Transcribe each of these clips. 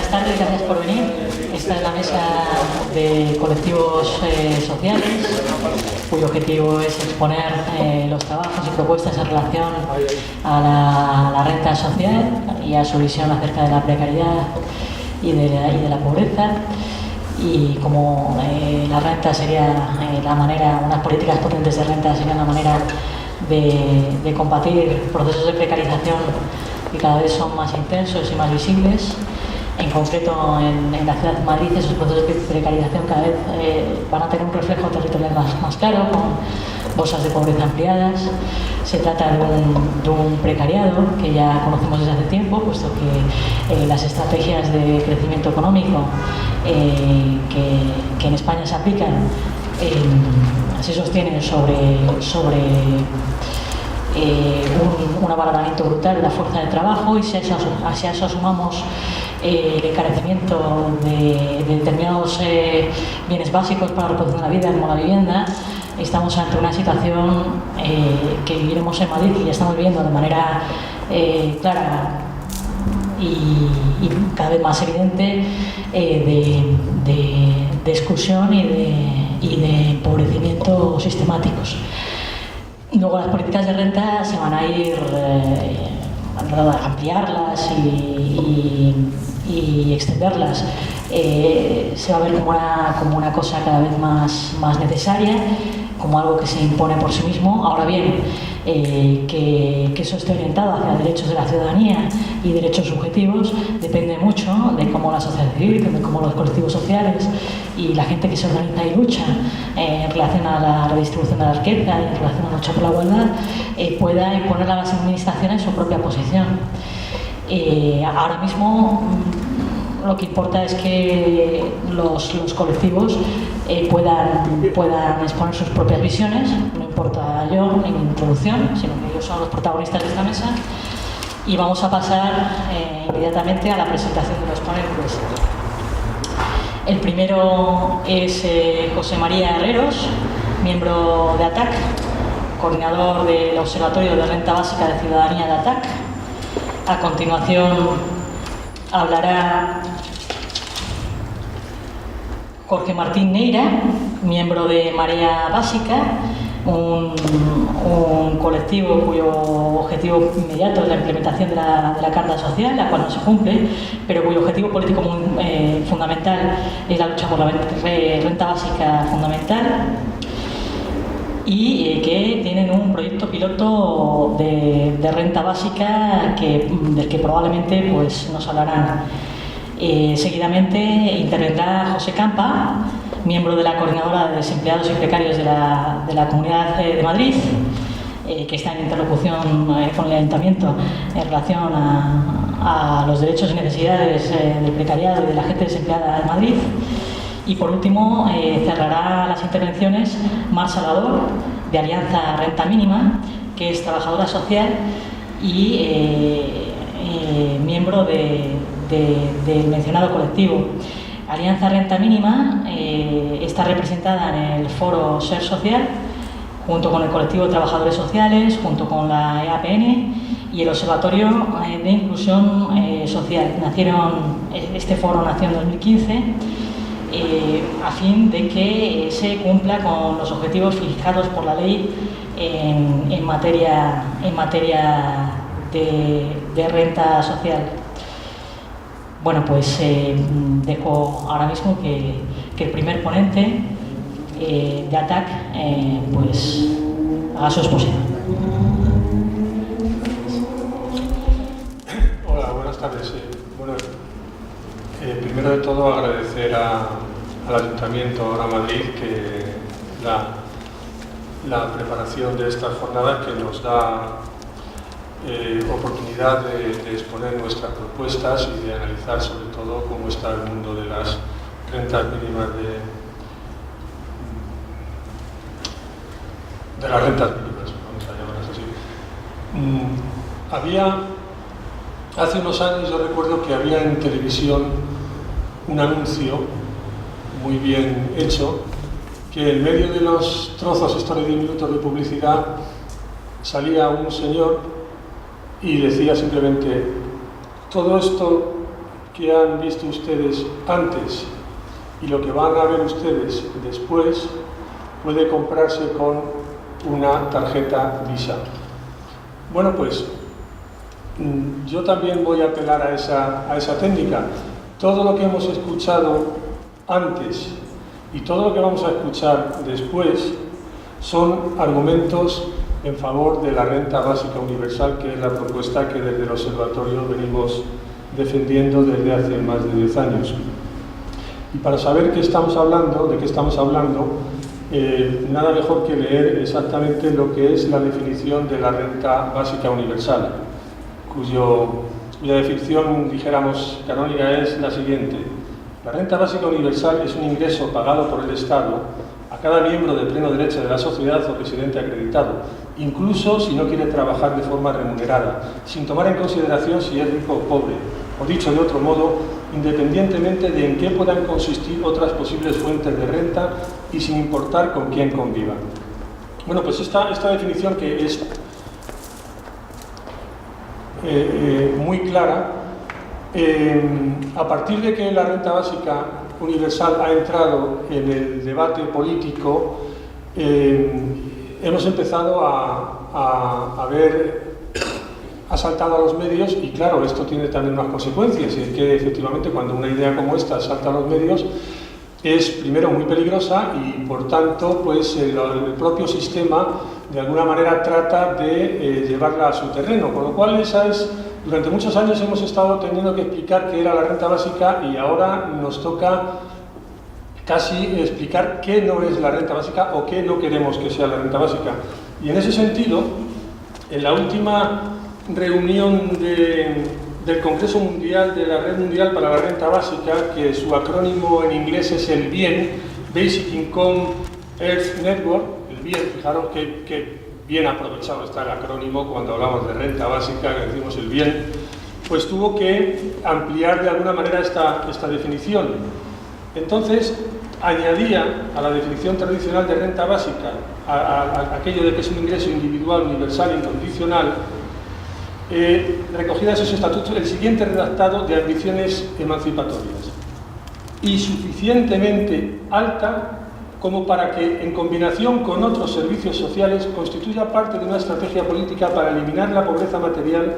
Buenas tardes, gracias por venir. Esta es la mesa de colectivos sociales, cuyo objetivo es exponer los trabajos y propuestas en relación a la renta social y a su visión acerca de la precariedad y de la pobreza. Y como la renta sería la manera, unas políticas potentes de renta serían la manera de combatir procesos de precarización que cada vez son más intensos y más visibles. En concreto, en la ciudad de Madrid, esos procesos de precarización cada vez van a tener un reflejo territorial más claro, con bolsas de pobreza ampliadas. Se trata de un precariado que ya conocemos desde hace tiempo, puesto que las estrategias de crecimiento económico que en España se aplican se sostienen sobre un abaratamiento brutal de la fuerza de trabajo, y si a eso sumamos el encarecimiento de determinados bienes básicos para la reproducción de la vida, como la vivienda, estamos ante una situación que viviremos en Madrid y ya estamos viviendo de manera clara y cada vez más evidente de exclusión y de empobrecimiento sistemáticos. Luego las políticas de renta se van a ir a ampliarlas y extenderlas. Se va a ver como una cosa cada vez más necesaria, como algo que se impone por sí mismo. Ahora bien, que eso esté orientado hacia derechos de la ciudadanía y derechos subjetivos depende mucho de cómo la sociedad civil, de cómo los colectivos sociales y la gente que se organiza y lucha en relación a la redistribución de la riqueza y en relación a la lucha por la igualdad pueda imponer a las administraciones su propia posición. Ahora mismo lo que importa es que los colectivos puedan exponer sus propias visiones. No importa yo en mi introducción, sino que ellos son los protagonistas de esta mesa. Y vamos a pasar inmediatamente a la presentación de los ponentes. El primero es José María Herreros, miembro de ATAC, coordinador del Observatorio de Renta Básica de Ciudadanía de ATAC. A continuación hablará Jorge Martín Neira, miembro de Marea Básica, un colectivo cuyo objetivo inmediato es la implementación de la Carta Social, la cual no se cumple, pero cuyo objetivo político muy fundamental es la lucha por la renta básica fundamental, y que tienen un proyecto piloto de renta básica del que probablemente pues, nos hablarán. Seguidamente intervendrá José Campa, miembro de la Coordinadora de Desempleados y Precarios de la Comunidad de Madrid, que está en interlocución con el Ayuntamiento en relación a los derechos y necesidades del precariado y de la gente desempleada en Madrid. Y por último cerrará las intervenciones Mar Salvador, de Alianza Renta Mínima, que es trabajadora social y miembro del mencionado colectivo. Alianza Renta Mínima está representada en el foro Ser Social, junto con el colectivo de trabajadores sociales, junto con la EAPN y el Observatorio de Inclusión Social. Este foro nació en 2015 a fin de que se cumpla con los objetivos fijados por la ley en materia de renta social. Bueno, pues dejo ahora mismo que el primer ponente de ATAC pues haga su exposición. Hola, buenas tardes. Primero de todo agradecer al Ayuntamiento Ahora Madrid que la preparación de estas jornadas, que nos da oportunidad de exponer nuestras propuestas y de analizar sobre todo cómo está el mundo de las rentas mínimas de las rentas mínimas, vamos a llamarlas así. Hace unos años yo recuerdo que había en televisión un anuncio muy bien hecho, que en medio de los trozos, estos de 10 minutos de publicidad, salía un señor y decía simplemente: todo esto que han visto ustedes antes y lo que van a ver ustedes después puede comprarse con una tarjeta Visa. Bueno, pues yo también voy a apelar a esa técnica. Todo lo que hemos escuchado antes y todo lo que vamos a escuchar después son argumentos en favor de la renta básica universal, que es la propuesta que desde el observatorio venimos defendiendo desde hace más de 10 años. Y para saber de qué estamos hablando, nada mejor que leer exactamente lo que es la definición de la renta básica universal, cuya definición, dijéramos, canónica es la siguiente. La renta básica universal es un ingreso pagado por el Estado a cada miembro de pleno derecho de la sociedad o residente acreditado, incluso si no quiere trabajar de forma remunerada, sin tomar en consideración si es rico o pobre, o dicho de otro modo, independientemente de en qué puedan consistir otras posibles fuentes de renta y sin importar con quién conviva. Bueno, pues esta definición, que es muy clara, a partir de que la renta básica universal ha entrado en el debate político, hemos empezado a ver, ha saltado a los medios, y claro, esto tiene también unas consecuencias, y es que efectivamente cuando una idea como esta salta a los medios es primero muy peligrosa y por tanto pues el propio sistema de alguna manera trata de llevarla a su terreno, con lo cual durante muchos años hemos estado teniendo que explicar qué era la renta básica y ahora nos toca casi explicar qué no es la renta básica o qué no queremos que sea la renta básica. Y en ese sentido, en la última reunión del Congreso Mundial de la Red Mundial para la Renta Básica, que su acrónimo en inglés es el BIEN, Basic Income Earth Network, el BIEN, fijaros que bien aprovechado está el acrónimo cuando hablamos de renta básica, que decimos el BIEN, pues tuvo que ampliar de alguna manera esta definición. Entonces, añadía a la definición tradicional de renta básica, a aquello de que es un ingreso individual, universal, incondicional, recogida en sus estatutos el siguiente redactado de ambiciones emancipatorias: y suficientemente alta como para que, en combinación con otros servicios sociales, constituya parte de una estrategia política para eliminar la pobreza material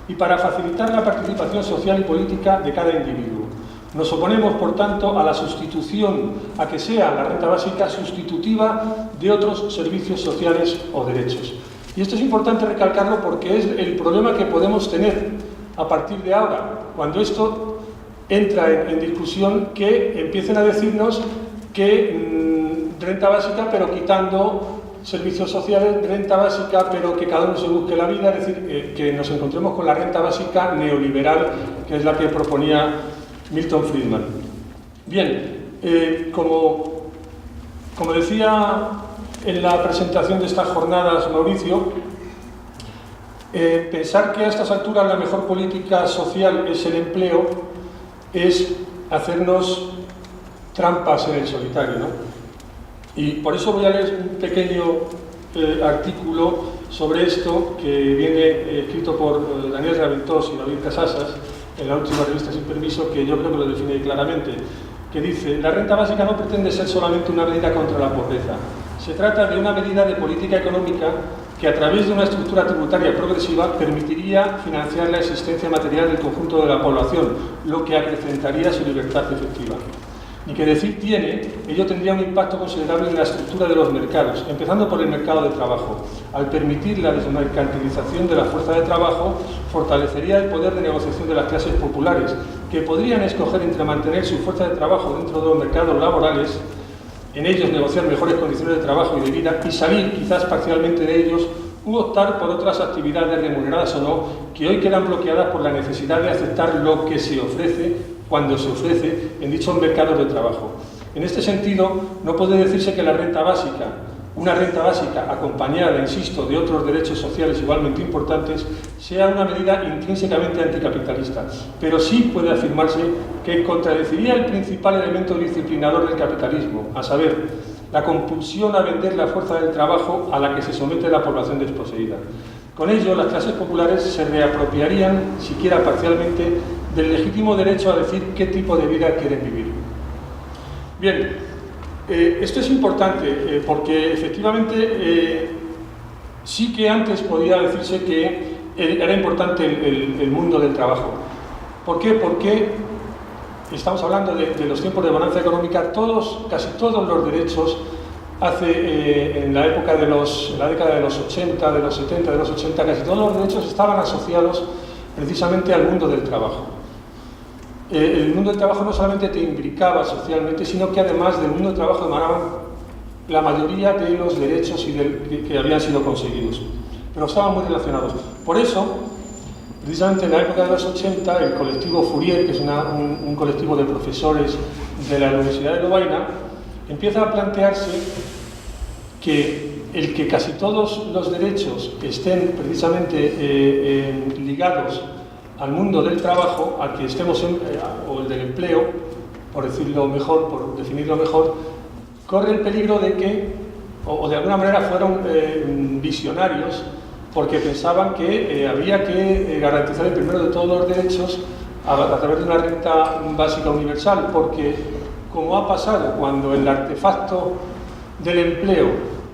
y para facilitar la participación social y política de cada individuo. Nos oponemos, por tanto, a la sustitución, a que sea la renta básica sustitutiva de otros servicios sociales o derechos. Y esto es importante recalcarlo porque es el problema que podemos tener a partir de ahora, cuando esto entra en discusión, que empiecen a decirnos que renta básica pero quitando servicios sociales, renta básica pero que cada uno se busque la vida, es decir, que nos encontremos con la renta básica neoliberal, que es la que proponía Milton Friedman. Bien, como decía en la presentación de estas jornadas Mauricio, pensar que a estas alturas la mejor política social es el empleo es hacernos trampas en el solitario, ¿no? Y por eso voy a leer un pequeño artículo sobre esto que viene escrito por Daniel Raventós y David Casasas en la última revista Sin Permiso, que yo creo que lo define claramente, que dice: la renta básica no pretende ser solamente una medida contra la pobreza. Se trata de una medida de política económica que, a través de una estructura tributaria progresiva, permitiría financiar la existencia material del conjunto de la población, lo que acrecentaría su libertad efectiva. Ni que decir tiene, ello tendría un impacto considerable en la estructura de los mercados, empezando por el mercado de trabajo. Al permitir la desmercantilización de la fuerza de trabajo, fortalecería el poder de negociación de las clases populares, que podrían escoger entre mantener su fuerza de trabajo dentro de los mercados laborales, en ellos negociar mejores condiciones de trabajo y de vida, y salir quizás parcialmente de ellos, u optar por otras actividades remuneradas o no, que hoy quedan bloqueadas por la necesidad de aceptar lo que se ofrece cuando se ofrece en dichos mercados de trabajo. En este sentido, no puede decirse que la renta básica, una renta básica acompañada, insisto, de otros derechos sociales igualmente importantes, sea una medida intrínsecamente anticapitalista, pero sí puede afirmarse que contradeciría el principal elemento disciplinador del capitalismo, a saber, la compulsión a vender la fuerza del trabajo a la que se somete la población desposeída. Con ello, las clases populares se reapropiarían, siquiera parcialmente, del legítimo derecho a decir qué tipo de vida quieren vivir. Bien, esto es importante porque efectivamente sí que antes podía decirse que era importante el mundo del trabajo. ¿Por qué? Porque estamos hablando de los tiempos de bonanza económica, casi todos los derechos en la década de los 80, de los 70, de los 80, casi todos los derechos estaban asociados precisamente al mundo del trabajo. El mundo del trabajo no solamente te imbricaba socialmente, sino que además del mundo del trabajo emanaban la mayoría de los derechos que habían sido conseguidos, pero estaban muy relacionados. Por eso, precisamente en la época de los 80, el colectivo Fourier, que es un colectivo de profesores de la Universidad de Lovaina, empieza a plantearse que el que casi todos los derechos estén precisamente ligados al mundo del trabajo, al que estemos o el del empleo, por decirlo mejor, por definirlo mejor, corre el peligro de que, o de alguna manera fueron visionarios, porque pensaban que había que garantizar el primero de todos los derechos a través de una renta básica universal, porque como ha pasado cuando el artefacto del empleo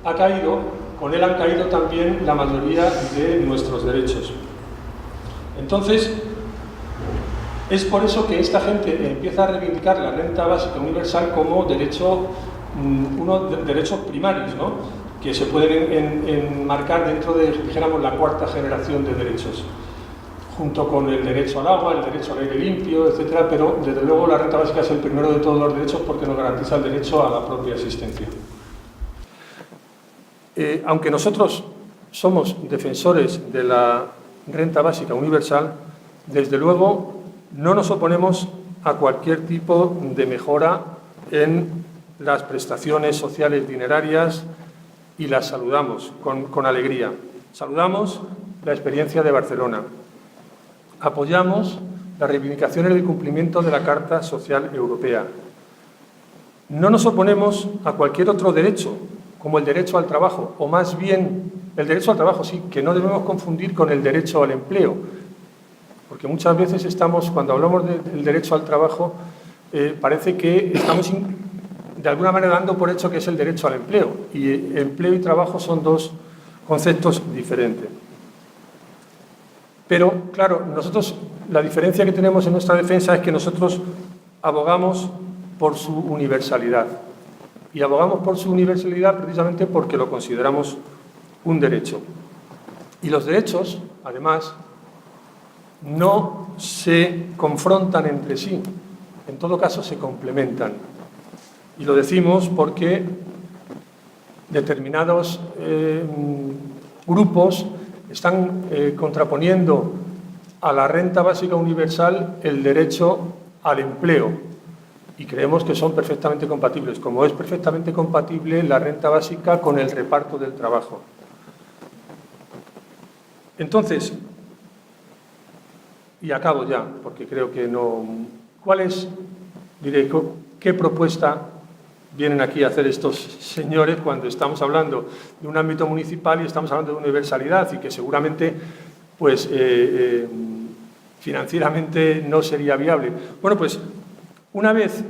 ha caído, con él han caído también la mayoría de nuestros derechos. Entonces, es por eso que esta gente empieza a reivindicar la renta básica universal como derecho, uno de derechos primarios, ¿no?, que se pueden enmarcar dentro de, dijéramos, la cuarta generación de derechos, junto con el derecho al agua, el derecho al aire limpio, etcétera, pero desde luego la renta básica es el primero de todos los derechos porque nos garantiza el derecho a la propia existencia. Aunque nosotros somos defensores de la renta básica universal, desde luego no nos oponemos a cualquier tipo de mejora en las prestaciones sociales dinerarias y las saludamos con alegría. Saludamos la experiencia de Barcelona. Apoyamos las reivindicaciones del cumplimiento de la Carta Social Europea. No nos oponemos a cualquier otro derecho, como el derecho al trabajo, o más bien el derecho al trabajo, sí, que no debemos confundir con el derecho al empleo, porque muchas veces cuando hablamos del derecho al trabajo, parece que estamos de alguna manera dando por hecho que es el derecho al empleo, y empleo y trabajo son dos conceptos diferentes. Pero, claro, nosotros, la diferencia que tenemos en nuestra defensa es que nosotros abogamos por su universalidad. Y abogamos por su universalidad precisamente porque lo consideramos un derecho. Y los derechos, además, no se confrontan entre sí, en todo caso se complementan. Y lo decimos porque determinados grupos están contraponiendo a la renta básica universal el derecho al empleo. Y creemos que son perfectamente compatibles, como es perfectamente compatible la renta básica con el reparto del trabajo. Entonces, y acabo ya, porque creo que no... ¿Qué propuesta vienen aquí a hacer estos señores cuando estamos hablando de un ámbito municipal y estamos hablando de universalidad y que seguramente, pues, financieramente no sería viable? Bueno, pues, una vez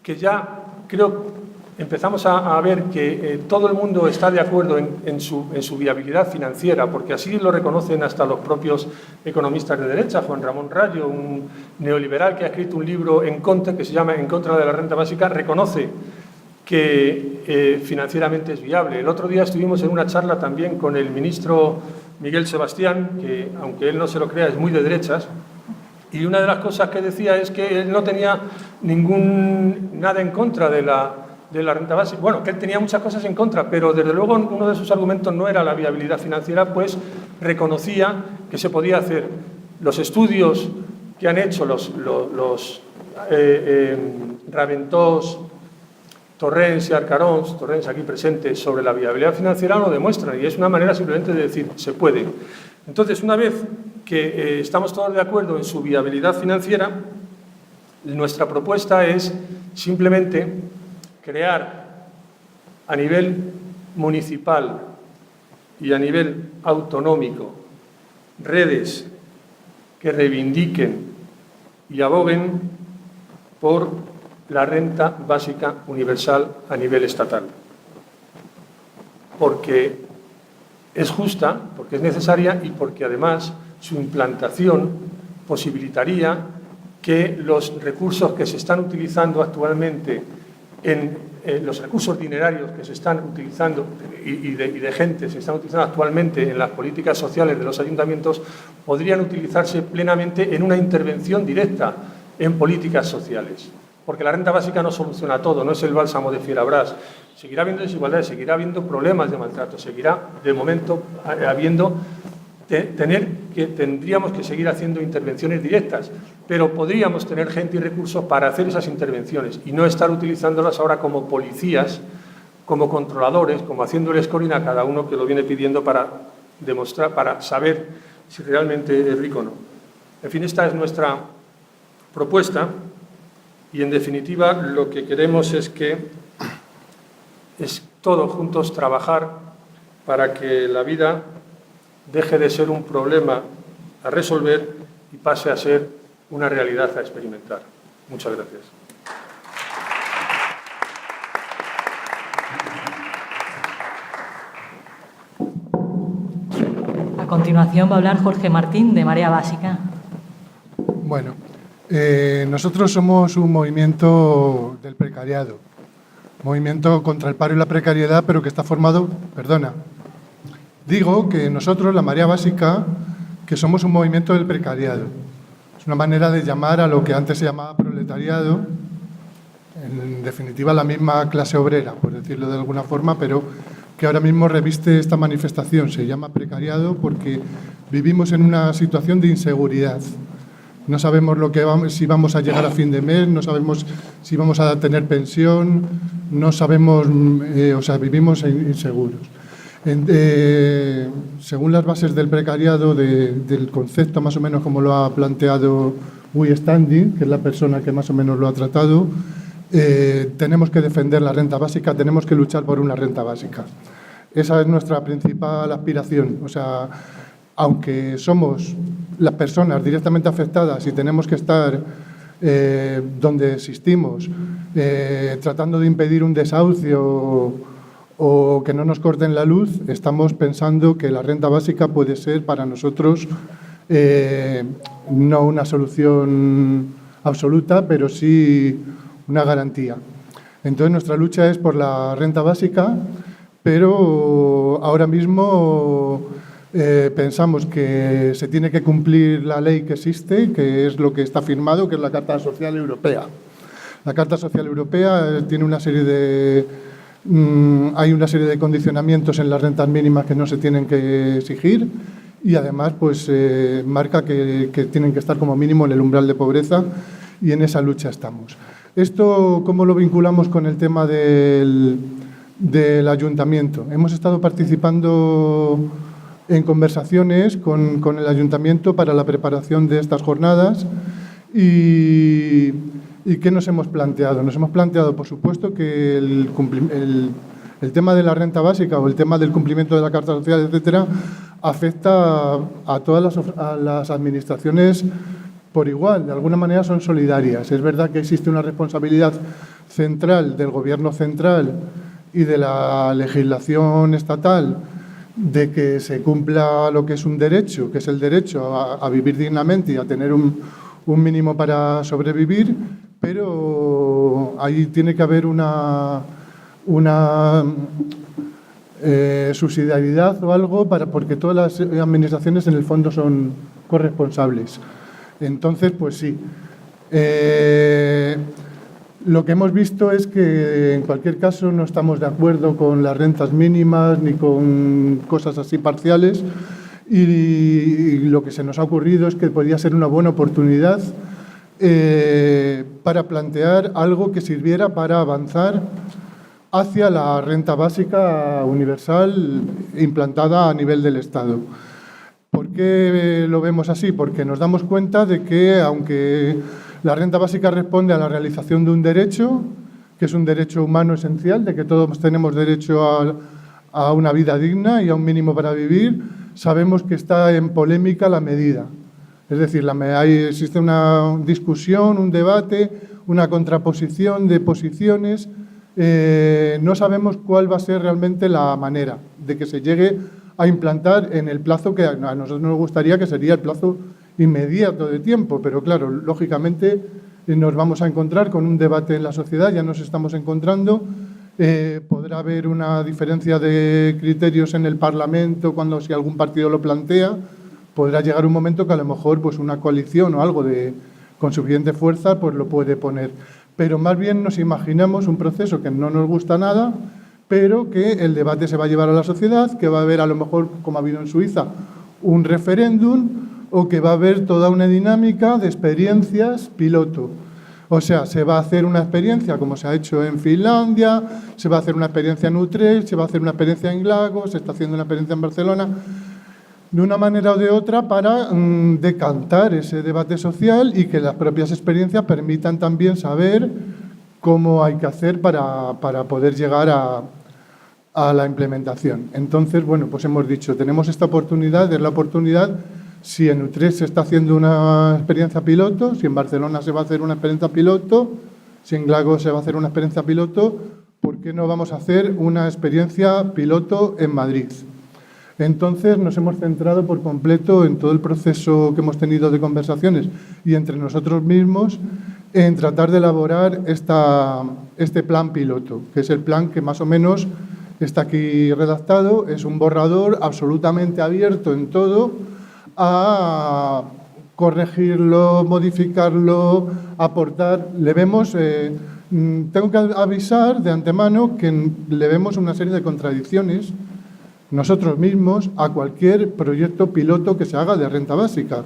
que ya creo empezamos a ver que todo el mundo está de acuerdo en su viabilidad financiera, porque así lo reconocen hasta los propios economistas de derecha. Juan Ramón Rayo, un neoliberal que ha escrito un libro que se llama En contra de la renta básica, reconoce que financieramente es viable. El otro día estuvimos en una charla también con el ministro Miguel Sebastián, que aunque él no se lo crea es muy de derechas, y una de las cosas que decía es que él no tenía nada en contra de la renta básica. Bueno, que él tenía muchas cosas en contra, pero desde luego uno de sus argumentos no era la viabilidad financiera, pues reconocía que se podía hacer. Los estudios que han hecho los Raventós, Torrens y Arcarons, Torrens aquí presente, sobre la viabilidad financiera lo demuestran, y es una manera simplemente de decir, se puede. Entonces, una vez que estamos todos de acuerdo en su viabilidad financiera, nuestra propuesta es simplemente crear a nivel municipal y a nivel autonómico redes que reivindiquen y aboguen por la renta básica universal a nivel estatal. Porque es justa, porque es necesaria y porque además su implantación posibilitaría que los recursos que se están utilizando actualmente los recursos dinerarios que se están utilizando y de gente se están utilizando actualmente en las políticas sociales de los ayuntamientos podrían utilizarse plenamente en una intervención directa en políticas sociales. Porque la renta básica no soluciona todo, no es el bálsamo de Fierabrás. Seguirá habiendo desigualdades, seguirá habiendo problemas de maltrato, seguirá, de momento, tendríamos que seguir haciendo intervenciones directas, pero podríamos tener gente y recursos para hacer esas intervenciones y no estar utilizándolas ahora como policías, como controladores, como haciendo el scoring a cada uno que lo viene pidiendo para demostrar, para saber si realmente es rico o no. En fin, esta es nuestra propuesta y, en definitiva, lo que queremos es todos juntos trabajar para que la vida deje de ser un problema a resolver y pase a ser una realidad a experimentar. Muchas gracias. A continuación va a hablar Jorge Martín, de Marea Básica. Bueno, nosotros somos un movimiento del precariado, movimiento contra el paro y la precariedad, pero que está formado, digo que nosotros, la Marea Básica, que somos un movimiento del precariado. Es una manera de llamar a lo que antes se llamaba proletariado, en definitiva la misma clase obrera, por decirlo de alguna forma, pero que ahora mismo reviste esta manifestación. Se llama precariado porque vivimos en una situación de inseguridad. No sabemos si vamos a llegar a fin de mes, no sabemos si vamos a tener pensión, no sabemos, vivimos inseguros. Según las bases del precariado, del concepto más o menos como lo ha planteado Guy Standing, que es la persona que más o menos lo ha tratado, tenemos que defender la renta básica, tenemos que luchar por una renta básica. Esa es nuestra principal aspiración. O sea, aunque somos las personas directamente afectadas y tenemos que estar donde existimos, tratando de impedir un desahucio o que no nos corten la luz, estamos pensando que la renta básica puede ser para nosotros no una solución absoluta, pero sí una garantía. Entonces, nuestra lucha es por la renta básica, pero ahora mismo pensamos que se tiene que cumplir la ley que existe, que es lo que está firmado, que es la Carta Social Europea. La Carta Social Europea tiene una serie de... hay una serie de condicionamientos en las rentas mínimas que no se tienen que exigir y además pues marca que tienen que estar como mínimo en el umbral de pobreza y en esa lucha estamos. Esto, ¿cómo lo vinculamos con el tema del ayuntamiento? Hemos estado participando en conversaciones con el ayuntamiento para la preparación de estas jornadas y ¿qué nos hemos planteado? Nos hemos planteado, por supuesto, que el tema de la renta básica o el tema del cumplimiento de la Carta Social, etcétera, afecta a todas las administraciones por igual. De alguna manera son solidarias. Es verdad que existe una responsabilidad central del Gobierno central y de la legislación estatal de que se cumpla lo que es un derecho, que es el derecho a vivir dignamente y a tener un mínimo para sobrevivir, pero ahí tiene que haber una subsidiariedad o algo porque todas las administraciones en el fondo son corresponsables. Entonces, pues sí. Lo que hemos visto es que, en cualquier caso, no estamos de acuerdo con las rentas mínimas ni con cosas así parciales y lo que se nos ha ocurrido es que podría ser una buena oportunidad para plantear algo que sirviera para avanzar hacia la renta básica universal implantada a nivel del Estado. ¿Por qué lo vemos así? Porque nos damos cuenta de que, aunque la renta básica responde a la realización de un derecho, que es un derecho humano esencial, de que todos tenemos derecho a una vida digna y a un mínimo para vivir, sabemos que está en polémica la medida. Es decir, existe una discusión, un debate, una contraposición de posiciones. No sabemos cuál va a ser realmente la manera de que se llegue a implantar en el plazo que a nosotros nos gustaría, que sería el plazo inmediato de tiempo. Pero claro, lógicamente nos vamos a encontrar con un debate en la sociedad, ya nos estamos encontrando. Podrá haber una diferencia de criterios en el Parlamento si algún partido lo plantea. Podrá llegar un momento que a lo mejor pues una coalición o algo con suficiente fuerza pues lo puede poner. Pero más bien nos imaginamos un proceso que no nos gusta nada, pero que el debate se va a llevar a la sociedad, que va a haber a lo mejor, como ha habido en Suiza, un referéndum, o que va a haber toda una dinámica de experiencias piloto. O sea, se va a hacer una experiencia como se ha hecho en Finlandia, se va a hacer una experiencia en Utrecht, se va a hacer una experiencia en Glasgow, se está haciendo una experiencia en Barcelona, de una manera o de otra para decantar ese debate social y que las propias experiencias permitan también saber cómo hay que hacer para poder llegar a la implementación. Entonces, bueno, pues hemos dicho, tenemos esta oportunidad, es la oportunidad. Si en Utrecht se está haciendo una experiencia piloto, si en Barcelona se va a hacer una experiencia piloto, si en Glasgow se va a hacer una experiencia piloto, ¿por qué no vamos a hacer una experiencia piloto en Madrid? Entonces nos hemos centrado por completo en todo el proceso que hemos tenido de conversaciones y entre nosotros mismos en tratar de elaborar este plan piloto, que es el plan que más o menos está aquí redactado. Es un borrador absolutamente abierto en todo a corregirlo, modificarlo, aportar. Tengo que avisar de antemano que le vemos una serie de contradicciones nosotros mismos a cualquier proyecto piloto que se haga de renta básica,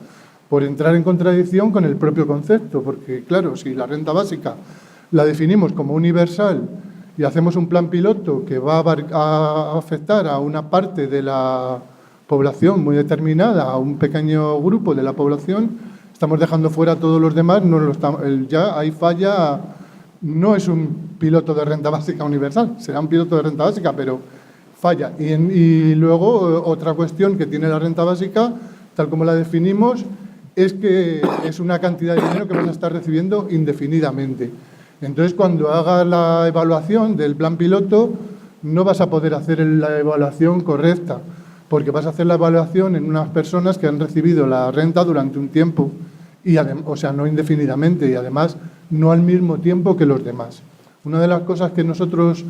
por entrar en contradicción con el propio concepto, porque claro, si la renta básica la definimos como universal y hacemos un plan piloto que va a afectar a una parte de la población muy determinada, a un pequeño grupo de la población, estamos dejando fuera a todos los demás, ya ahí falla, no es un piloto de renta básica universal, será un piloto de renta básica, pero falla. Y luego otra cuestión que tiene la renta básica, tal como la definimos, es que es una cantidad de dinero que vas a estar recibiendo indefinidamente. Entonces, cuando hagas la evaluación del plan piloto, no vas a poder hacer la evaluación correcta, porque vas a hacer la evaluación en unas personas que han recibido la renta durante un tiempo, o sea, no indefinidamente, y además no al mismo tiempo que los demás. Una de las cosas que nosotros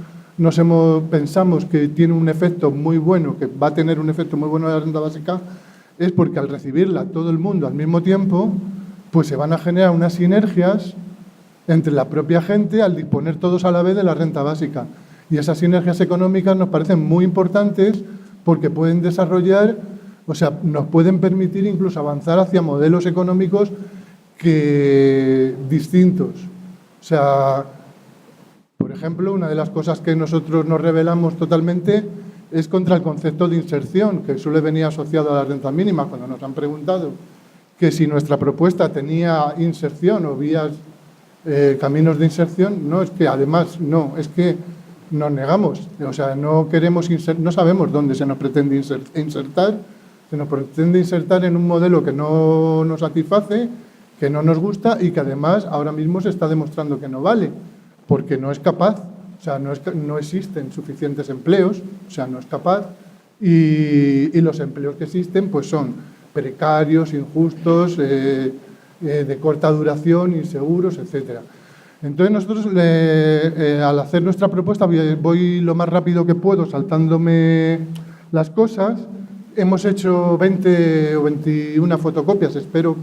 pensamos que tiene un efecto muy bueno, que va a tener un efecto muy bueno de la renta básica, es porque al recibirla todo el mundo al mismo tiempo, pues se van a generar unas sinergias entre la propia gente al disponer todos a la vez de la renta básica. Y esas sinergias económicas nos parecen muy importantes porque pueden desarrollar, o sea, nos pueden permitir incluso avanzar hacia modelos económicos distintos. O sea, por ejemplo, una de las cosas que nosotros nos rebelamos totalmente es contra el concepto de inserción, que suele venir asociado a la renta mínima. Cuando nos han preguntado que si nuestra propuesta tenía inserción o vías, caminos de inserción, no, es que además no, es que nos negamos. O sea, no queremos no sabemos dónde se nos pretende insertar. Se nos pretende insertar en un modelo que no nos satisface, que no nos gusta y que además ahora mismo se está demostrando que no vale, porque no es capaz, o sea, no existen suficientes empleos, o sea, no es capaz, y los empleos que existen pues son precarios, injustos, de corta duración, inseguros, etc. Entonces nosotros, al hacer nuestra propuesta, voy lo más rápido que puedo, saltándome las cosas. Hemos hecho 20 o 21 fotocopias, espero,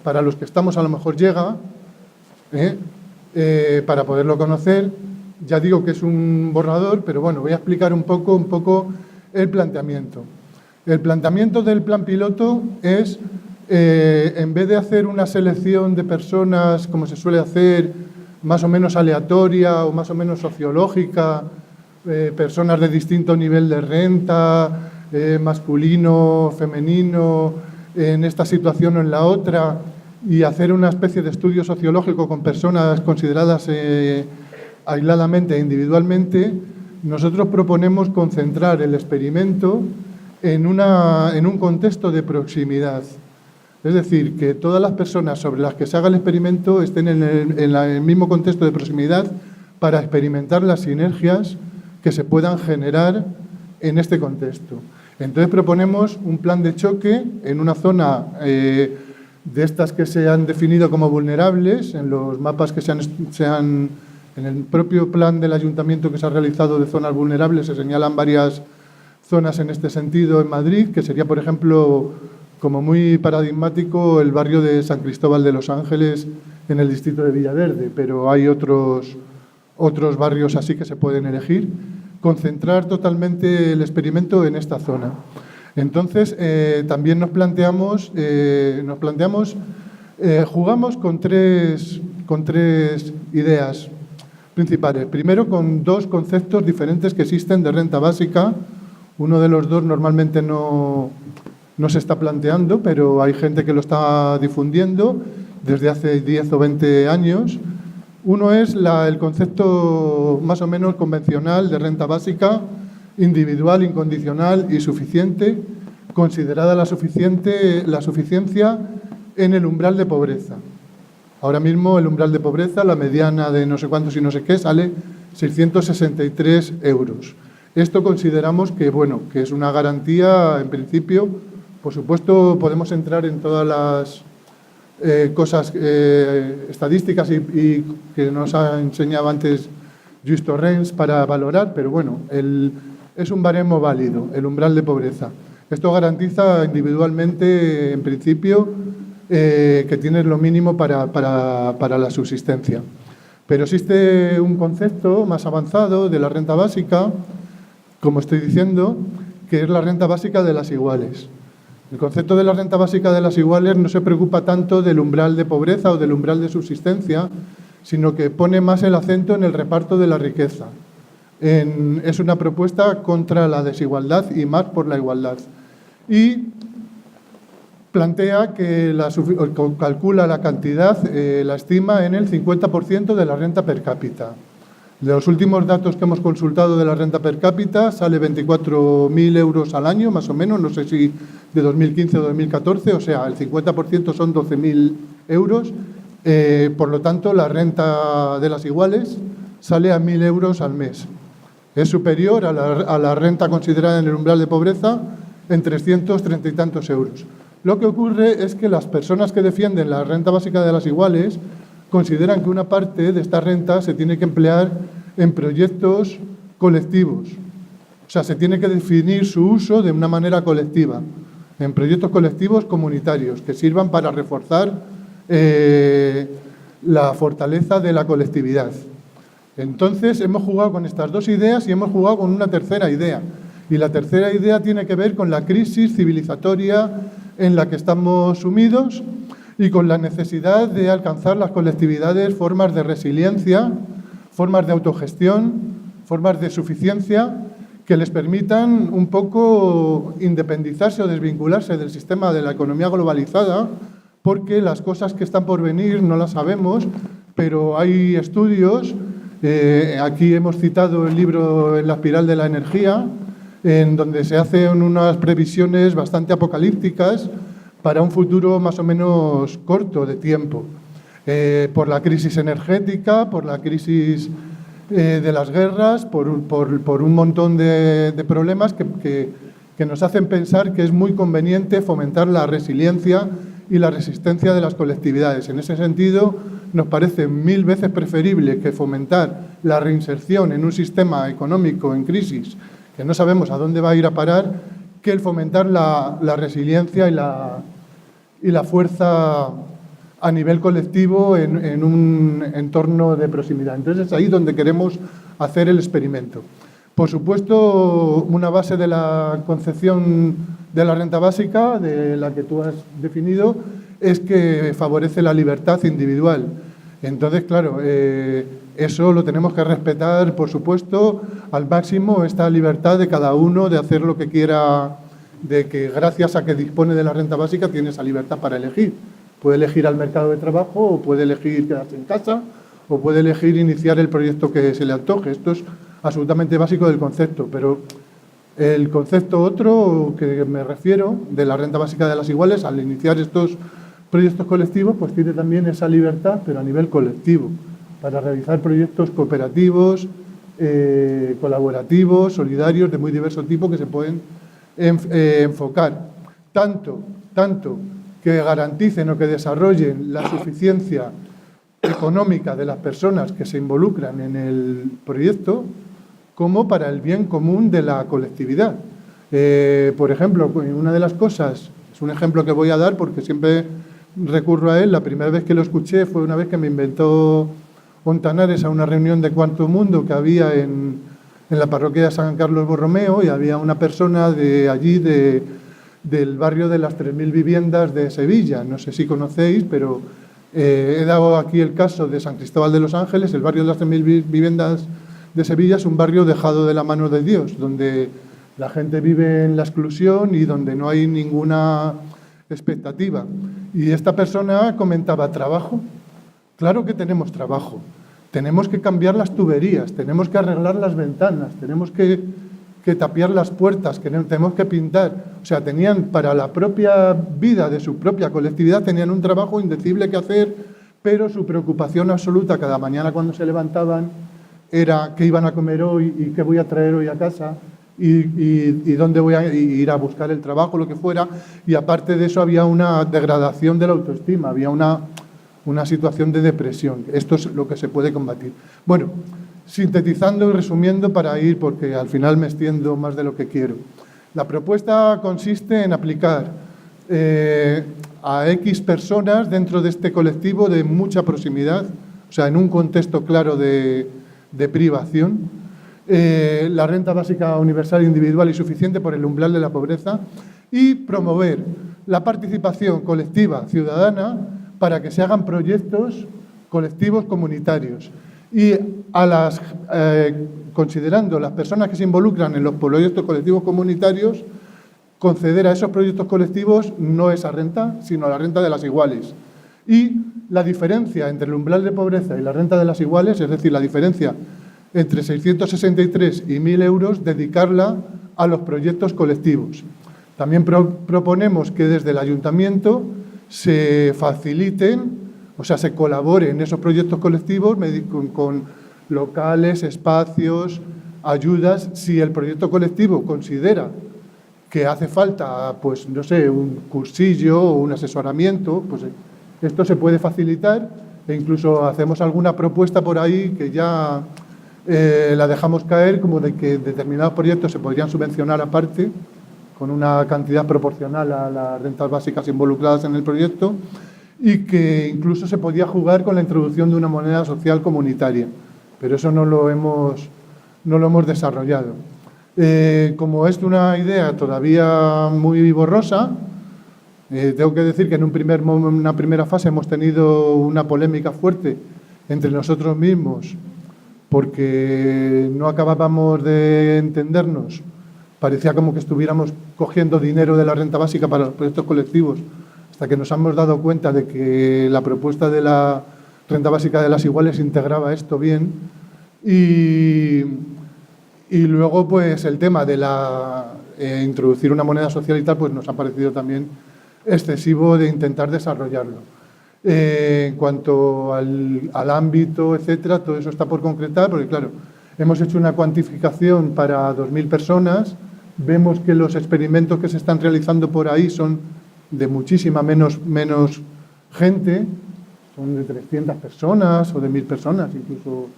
para los que estamos a lo mejor llega, para poderlo conocer. Ya digo que es un borrador, pero bueno, voy a explicar un poco el planteamiento. El planteamiento del plan piloto es, en vez de hacer una selección de personas, como se suele hacer, más o menos aleatoria o más o menos sociológica, personas de distinto nivel de renta, masculino, femenino, en esta situación o en la otra, y hacer una especie de estudio sociológico con personas consideradas aisladamente e individualmente, nosotros proponemos concentrar el experimento en un contexto de proximidad. Es decir, que todas las personas sobre las que se haga el experimento estén en el mismo contexto de proximidad para experimentar las sinergias que se puedan generar en este contexto. Entonces proponemos un plan de choque en una zona de estas que se han definido como vulnerables, en los mapas que en el propio plan del ayuntamiento que se ha realizado de zonas vulnerables se señalan varias zonas en este sentido en Madrid, que sería, por ejemplo, como muy paradigmático el barrio de San Cristóbal de los Ángeles en el distrito de Villaverde, pero hay otros barrios así que se pueden elegir. Concentrar totalmente el experimento en esta zona. Entonces, también nos planteamos jugamos con tres ideas principales. Primero, con dos conceptos diferentes que existen de renta básica. Uno de los dos normalmente no se está planteando, pero hay gente que lo está difundiendo desde hace 10 o 20 años. Uno es el concepto más o menos convencional de renta básica, individual, incondicional y suficiente, considerada la suficiencia en el umbral de pobreza. Ahora mismo el umbral de pobreza, la mediana de no sé cuántos y no sé qué, sale 663 euros. Esto consideramos que es una garantía, en principio. Por supuesto, podemos entrar en todas las cosas estadísticas y que nos ha enseñado antes Lluís Torrens para valorar, pero es un baremo válido, el umbral de pobreza. Esto garantiza individualmente, en principio, que tienes lo mínimo para la subsistencia. Pero existe un concepto más avanzado de la renta básica, como estoy diciendo, que es la renta básica de las iguales. El concepto de la renta básica de las iguales no se preocupa tanto del umbral de pobreza o del umbral de subsistencia, sino que pone más el acento en el reparto de la riqueza. Es una propuesta contra la desigualdad y más por la igualdad. Y plantea que calcula la cantidad, la estima en el 50% de la renta per cápita. De los últimos datos que hemos consultado de la renta per cápita sale 24.000 euros al año, más o menos, no sé si de 2015 o 2014, o sea, el 50% son 12.000 euros. Por lo tanto, la renta de las iguales sale a 1.000 euros al mes. Es superior a la renta considerada en el umbral de pobreza en 330 y tantos euros. Lo que ocurre es que las personas que defienden la renta básica de las iguales consideran que una parte de esta renta se tiene que emplear en proyectos colectivos. O sea, se tiene que definir su uso de una manera colectiva, en proyectos colectivos comunitarios que sirvan para reforzar la fortaleza de la colectividad. Entonces, hemos jugado con estas dos ideas y hemos jugado con una tercera idea. Y la tercera idea tiene que ver con la crisis civilizatoria en la que estamos sumidos y con la necesidad de alcanzar las colectividades formas de resiliencia, formas de autogestión, formas de suficiencia que les permitan un poco independizarse o desvincularse del sistema de la economía globalizada, porque las cosas que están por venir no las sabemos, pero hay estudios, aquí hemos citado el libro En la espiral de la energía, en donde se hacen unas previsiones bastante apocalípticas para un futuro más o menos corto de tiempo, por la crisis energética, por la crisis de las guerras, por un montón de problemas que nos hacen pensar que es muy conveniente fomentar la resiliencia y la resistencia de las colectividades. En ese sentido, nos parece 1000 veces preferible que fomentar la reinserción en un sistema económico en crisis, que no sabemos a dónde va a ir a parar, que el fomentar la resiliencia y la fuerza a nivel colectivo en un entorno de proximidad. Entonces, es ahí donde queremos hacer el experimento. Por supuesto, una base de la concepción de la renta básica, de la que tú has definido, es que favorece la libertad individual. Entonces, claro, eso lo tenemos que respetar, por supuesto, al máximo, esta libertad de cada uno de hacer lo que quiera, de que gracias a que dispone de la renta básica tiene esa libertad para elegir. Puede elegir al mercado de trabajo, o puede elegir quedarse en casa, o puede elegir iniciar el proyecto que se le antoje. Esto es absolutamente básico del concepto, pero El concepto otro que me refiero de la renta básica de las iguales, al iniciar estos proyectos colectivos, pues tiene también esa libertad, pero a nivel colectivo, para realizar proyectos cooperativos, colaborativos, solidarios, de muy diverso tipo, que se pueden enfocar tanto que garanticen o que desarrollen la suficiencia económica de las personas que se involucran en el proyecto, como para el bien común de la colectividad. Por ejemplo, una de las cosas, es un ejemplo que voy a dar porque siempre recurro a él, la primera vez que lo escuché fue una vez que me inventó Ontanares a una reunión de Cuarto Mundo que había en la parroquia de San Carlos Borromeo, y había una persona de allí, del barrio de las 3.000 viviendas de Sevilla. No sé si conocéis, pero he dado aquí el caso de San Cristóbal de los Ángeles. El barrio de las 3.000 viviendas de Sevilla es un barrio dejado de la mano de Dios, donde la gente vive en la exclusión y donde no hay ninguna expectativa. Y esta persona comentaba: ¿trabajo? Claro que tenemos trabajo. Tenemos que cambiar las tuberías, tenemos que arreglar las ventanas, tenemos que tapiar las puertas, tenemos que pintar. O sea, tenían, para la propia vida de su propia colectividad, tenían un trabajo indecible que hacer, pero su preocupación absoluta cada mañana cuando se levantaban era qué iban a comer hoy y qué voy a traer hoy a casa y dónde voy a ir a buscar el trabajo, lo que fuera. Y aparte de eso había una degradación de la autoestima, había una situación de depresión. Esto es lo que se puede combatir. Bueno, sintetizando y resumiendo para ir, porque al final me extiendo más de lo que quiero. La propuesta consiste en aplicar a X personas dentro de este colectivo de mucha proximidad, o sea, en un contexto claro de privación, la renta básica universal individual y suficiente por el umbral de la pobreza, y promover la participación colectiva ciudadana para que se hagan proyectos colectivos comunitarios. Y considerando las personas que se involucran en los proyectos colectivos comunitarios, conceder a esos proyectos colectivos no esa renta, sino la renta de las iguales. Y la diferencia entre el umbral de pobreza y la renta de las iguales, es decir, la diferencia entre 663 y 1.000 euros, dedicarla a los proyectos colectivos. También proponemos que desde el ayuntamiento se faciliten, o sea, se colabore en esos proyectos colectivos con locales, espacios, ayudas. Si el proyecto colectivo considera que hace falta, pues no sé, un cursillo o un asesoramiento, pues esto se puede facilitar, e incluso hacemos alguna propuesta por ahí que ya la dejamos caer, como de que determinados proyectos se podrían subvencionar aparte, con una cantidad proporcional a las rentas básicas involucradas en el proyecto, y que incluso se podía jugar con la introducción de una moneda social comunitaria, pero eso no lo hemos desarrollado. Como es una idea todavía muy borrosa, tengo que decir que en una primera fase hemos tenido una polémica fuerte entre nosotros mismos, porque no acabábamos de entendernos. Parecía como que estuviéramos cogiendo dinero de la renta básica para los proyectos colectivos, hasta que nos hemos dado cuenta de que la propuesta de la renta básica de las iguales integraba esto bien. Y luego, pues, el tema de introducir una moneda social y tal, pues nos ha parecido también excesivo de intentar desarrollarlo. En cuanto al ámbito, etcétera, todo eso está por concretar, porque, claro, hemos hecho una cuantificación para 2.000 personas, vemos que los experimentos que se están realizando por ahí son de muchísima menos gente, son de 300 personas o de 1.000 personas, incluso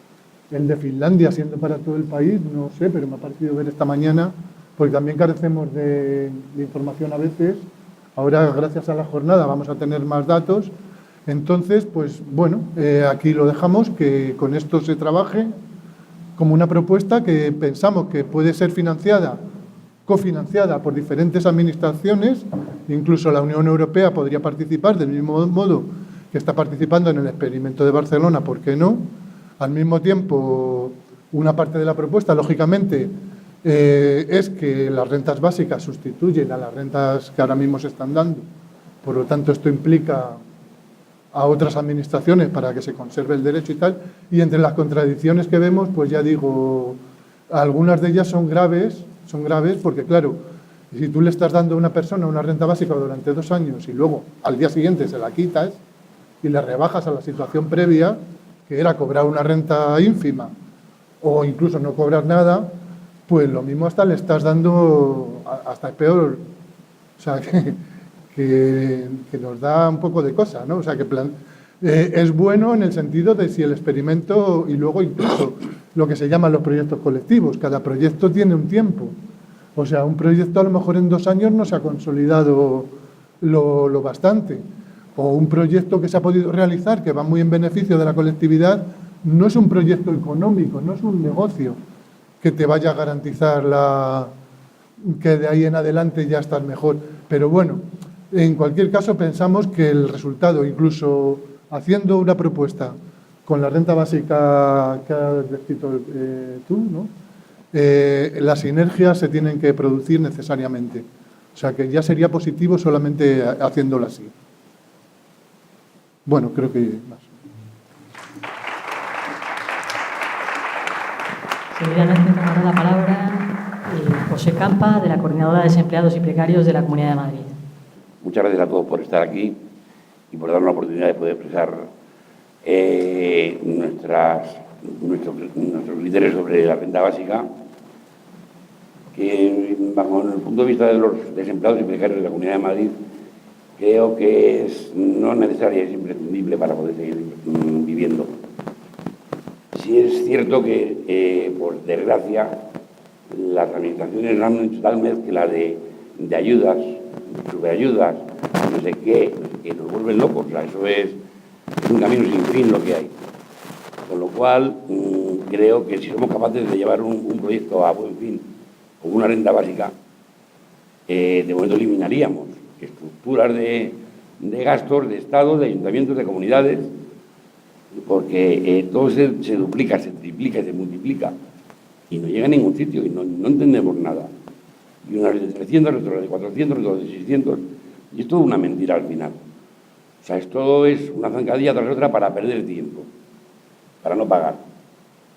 el de Finlandia, siendo para todo el país, no sé, pero me ha parecido ver esta mañana, porque también carecemos de información a veces. Ahora, gracias a la jornada, vamos a tener más datos. Entonces, pues bueno, aquí lo dejamos, que con esto se trabaje como una propuesta que pensamos que puede ser cofinanciada por diferentes administraciones, incluso la Unión Europea podría participar del mismo modo que está participando en el experimento de Barcelona, ¿por qué no? Al mismo tiempo, una parte de la propuesta, lógicamente, es que las rentas básicas sustituyen a las rentas que ahora mismo se están dando. Por lo tanto, esto implica a otras administraciones para que se conserve el derecho y tal. Y entre las contradicciones que vemos, pues ya digo, algunas de ellas son graves, Son graves porque, claro, si tú le estás dando a una persona una renta básica durante 2 años y luego al día siguiente se la quitas y le rebajas a la situación previa, que era cobrar una renta ínfima o incluso no cobrar nada, pues lo mismo hasta le estás dando, hasta peor, o sea, que nos da un poco de cosa, ¿no? O sea, que es bueno en el sentido de si el experimento y luego incluso lo que se llaman los proyectos colectivos, cada proyecto tiene un tiempo. O sea, un proyecto a lo mejor en 2 años no se ha consolidado lo bastante. O un proyecto que se ha podido realizar, que va muy en beneficio de la colectividad, no es un proyecto económico, no es un negocio que te vaya a garantizar que de ahí en adelante ya estás mejor. Pero bueno, en cualquier caso pensamos que el resultado, incluso haciendo una propuesta con la renta básica que has descrito tú, ¿no? Las sinergias se tienen que producir necesariamente. O sea que ya sería positivo solamente haciéndolo así. Bueno, creo que más. Seguidamente tomará la palabra José Campa, de la Coordinadora de Desempleados y Precarios de la Comunidad de Madrid. Muchas gracias a todos por estar aquí y por darnos la oportunidad de poder expresar nuestros criterios sobre la renta básica, que bajo el punto de vista de los desempleados y precarios de la Comunidad de Madrid, creo que es no necesaria, es imprescindible para poder seguir viviendo. Sí es cierto que, por desgracia, las administraciones no han hecho tal mezcla de ayudas, subayudas, no sé qué, que nos vuelven locos. O sea, eso es un camino sin fin lo que hay. Con lo cual, creo que si somos capaces de llevar un proyecto a buen fin, con una renta básica, de momento eliminaríamos estructuras de gastos de Estado, de ayuntamientos, de comunidades, porque todo se duplica, se triplica, se multiplica y no llega a ningún sitio y no entendemos nada. Y unas de 300, otras de 400, otras de 600, y es todo una mentira al final. O sea, esto es una zancadilla tras otra para perder tiempo, para no pagar,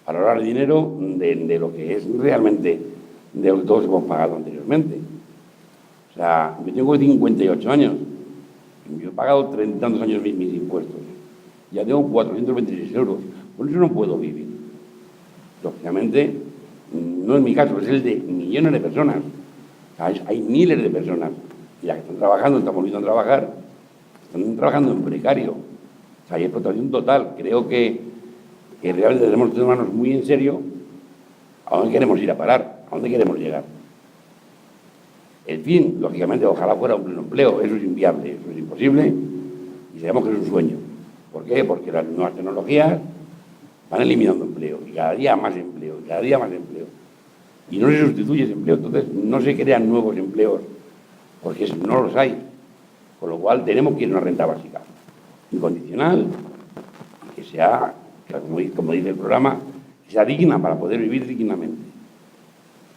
para ahorrar dinero de lo que es realmente de lo que todos hemos pagado anteriormente. O sea, yo tengo 58 años, yo he pagado 30 y tantos años mis impuestos, ya tengo 426 euros, con eso no puedo vivir. Lógicamente, no es mi caso, es el de millones de personas. O sea, hay miles de personas, y las que están trabajando, están volviendo a trabajar, están trabajando en precario. O sea, hay explotación total. Creo que realmente tenemos que tomarnos muy en serio a dónde queremos ir a parar, a dónde queremos llegar. El fin, lógicamente, ojalá fuera un pleno empleo, eso es inviable, eso es imposible, y sabemos que es un sueño. ¿Por qué? Porque las nuevas tecnologías van eliminando empleo, y cada día más empleo, y cada día más empleo. Y no se sustituye ese empleo, entonces no se crean nuevos empleos, porque no los hay. Con lo cual tenemos que ir a una renta básica, incondicional, que sea, como dice el programa, que sea digna para poder vivir dignamente.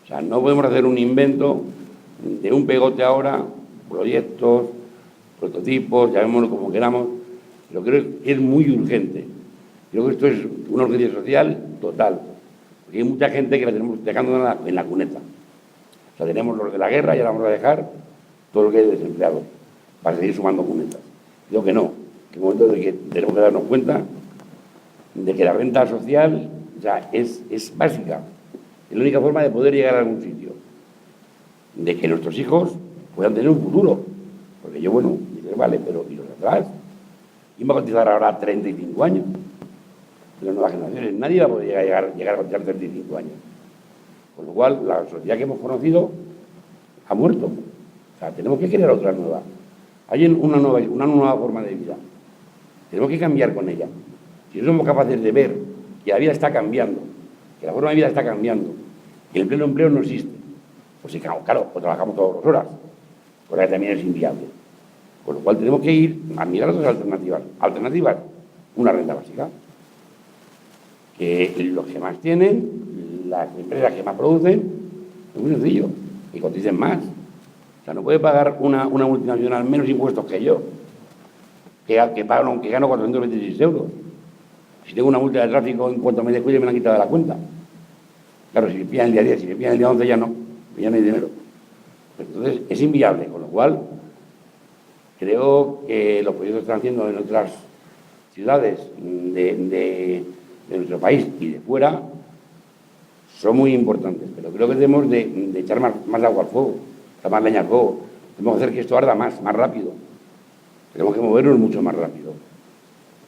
O sea, no podemos hacer un invento de un pegote ahora, proyectos, prototipos, llamémoslo como queramos, pero creo que es muy urgente. Creo que esto es una urgencia social total, porque hay mucha gente que la tenemos dejando en la cuneta. O sea, tenemos los de la guerra y ahora vamos a dejar todo lo que hay de desempleados para seguir sumando cunetas. Creo que no, que es el momento de que tenemos que darnos cuenta de que la renta social, o sea, es básica, es la única forma de poder llegar a algún sitio, de que nuestros hijos puedan tener un futuro, porque yo, bueno, dices, vale, pero ¿y los de atrás? ¿Quién va a cotizar ahora 35 años? De las nuevas generaciones, nadie va a poder llegar a cotizar 35 años. Con lo cual, la sociedad que hemos conocido ha muerto. O sea, tenemos que crear otra nueva. Hay una nueva forma de vida. Tenemos que cambiar con ella. Si no somos capaces de ver que la vida está cambiando, que la forma de vida está cambiando, que el pleno empleo no existe, pues sí, claro, pues trabajamos todas las horas, cosa que también es inviable. Con lo cual tenemos que ir a mirar otras alternativas. Alternativas, una renta básica. Que los que más tienen, las empresas que más producen, es muy sencillo, que coticen más. O sea, no puede pagar una multinacional menos impuestos que yo, que gano 426 euros. Si tengo una multa de tráfico, en cuanto me descuide me la han quitado de la cuenta. Claro, si me pillan el día 10, si me pillan el día 11 ya no ya no hay dinero. Entonces es inviable, con lo cual creo que los proyectos que están haciendo en otras ciudades de nuestro país y de fuera son muy importantes, pero creo que debemos de echar más agua al fuego, echar más leña al fuego. Tenemos que hacer que esto arda más rápido. Tenemos que movernos mucho más rápido,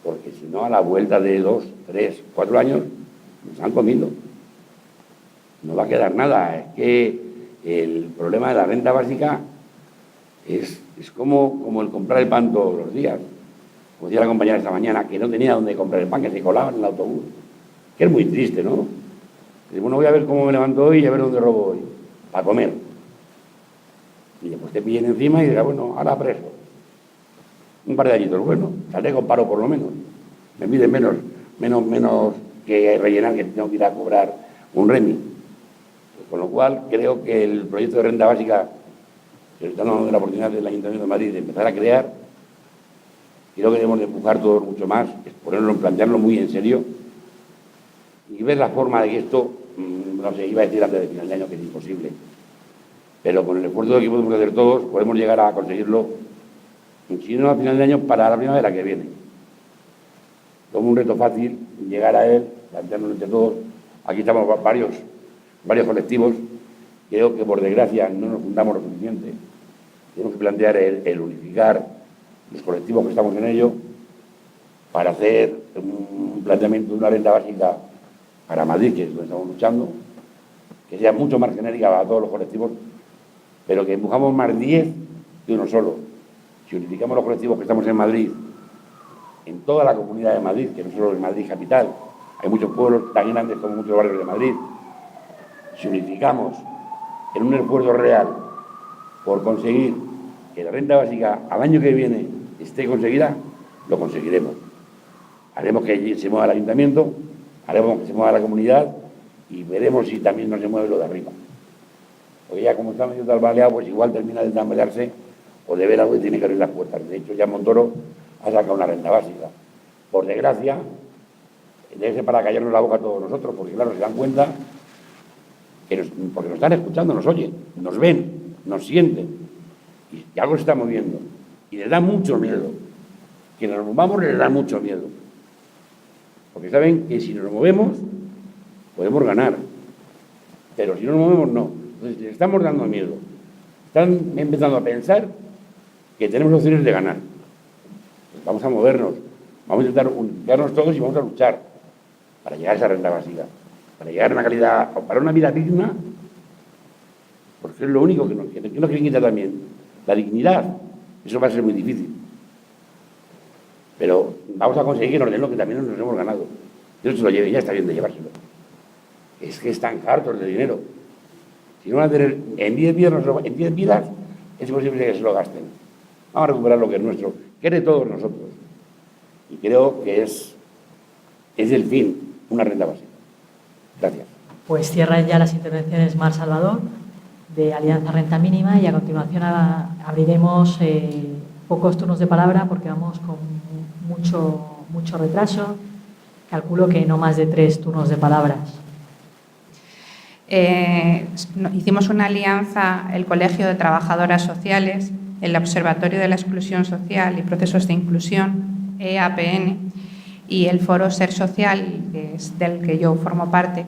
porque si no, a la vuelta de 2, 3, 4 años nos han comido. No va a quedar nada. Es que el problema de la renta básica es como el comprar el pan todos los días. Como decía la compañera esta mañana, que no tenía dónde comprar el pan, que se colaba en el autobús. Que es muy triste, ¿no? Y bueno, voy a ver cómo me levanto hoy y a ver dónde robo hoy, para comer. Y después te pillen encima y dirás, bueno, ahora preso. Un par de añitos, bueno, saldré con paro por lo menos. Me piden menos que rellenar, que tengo que ir a cobrar un REMI. Con lo cual, creo que el proyecto de renta básica que está dando la oportunidad del Ayuntamiento de Madrid de empezar a crear, creo que debemos de empujar todos mucho más, es plantearlo muy en serio y ver la forma de que esto, no sé, iba a decir antes de final de año que es imposible, pero con el esfuerzo que podemos hacer todos, podemos llegar a conseguirlo, si no a final de año, para la primavera que viene. Como un reto fácil, llegar a él, plantearnos entre todos. Aquí estamos varios colectivos. Creo que, por desgracia, no nos juntamos lo suficiente. Tenemos que plantear el unificar los colectivos que estamos en ello para hacer un planteamiento de una renta básica para Madrid, que es donde estamos luchando, que sea mucho más genérica para todos los colectivos, pero que empujamos más 10 que uno solo. Si unificamos los colectivos que estamos en Madrid, en toda la comunidad de Madrid, que no solo en Madrid capital, hay muchos pueblos tan grandes como muchos barrios de Madrid, si unificamos en un esfuerzo real por conseguir que la renta básica al año que viene esté conseguida, lo conseguiremos. Haremos que se mueva el ayuntamiento, haremos que se mueva la comunidad y veremos si también no se mueve lo de arriba. Porque ya como está medio tambaleado, pues igual termina de tambalearse o de ver algo que tiene que abrir las puertas. De hecho, ya Montoro ha sacado una renta básica. Por desgracia, debe ser para callarnos la boca a todos nosotros, porque claro, se dan cuenta porque nos están escuchando, nos oyen, nos ven, nos sienten, y algo se está moviendo. Y les da mucho miedo. Que nos movamos les da mucho miedo. Porque saben que si nos movemos, podemos ganar. Pero si no nos movemos, no. Entonces les estamos dando miedo. Están empezando a pensar que tenemos opciones de ganar. Pues vamos a movernos, vamos a intentar unificarnos todos y vamos a luchar para llegar a esa renta básica, para llegar a una calidad, para una vida digna, porque es lo único que nos quieren quitar también. La dignidad, eso va a ser muy difícil. Pero vamos a conseguir que nos den lo que también nos hemos ganado. Dios se lo lleve, ya está bien de llevárselo. Es que están hartos de dinero. Si no van a tener en 10 vidas, es imposible que se lo gasten. Vamos a recuperar lo que es nuestro, que es de todos nosotros. Y creo que es el fin, una renta básica. Gracias. Pues cierran ya las intervenciones Mar Salvador, de Alianza Renta Mínima, y a continuación abriremos pocos turnos de palabra porque vamos con mucho retraso. Calculo que no más de 3 turnos de palabras. Hicimos una alianza, el Colegio de Trabajadoras Sociales, el Observatorio de la Exclusión Social y Procesos de Inclusión, EAPN, y el Foro Ser Social, que es del que yo formo parte,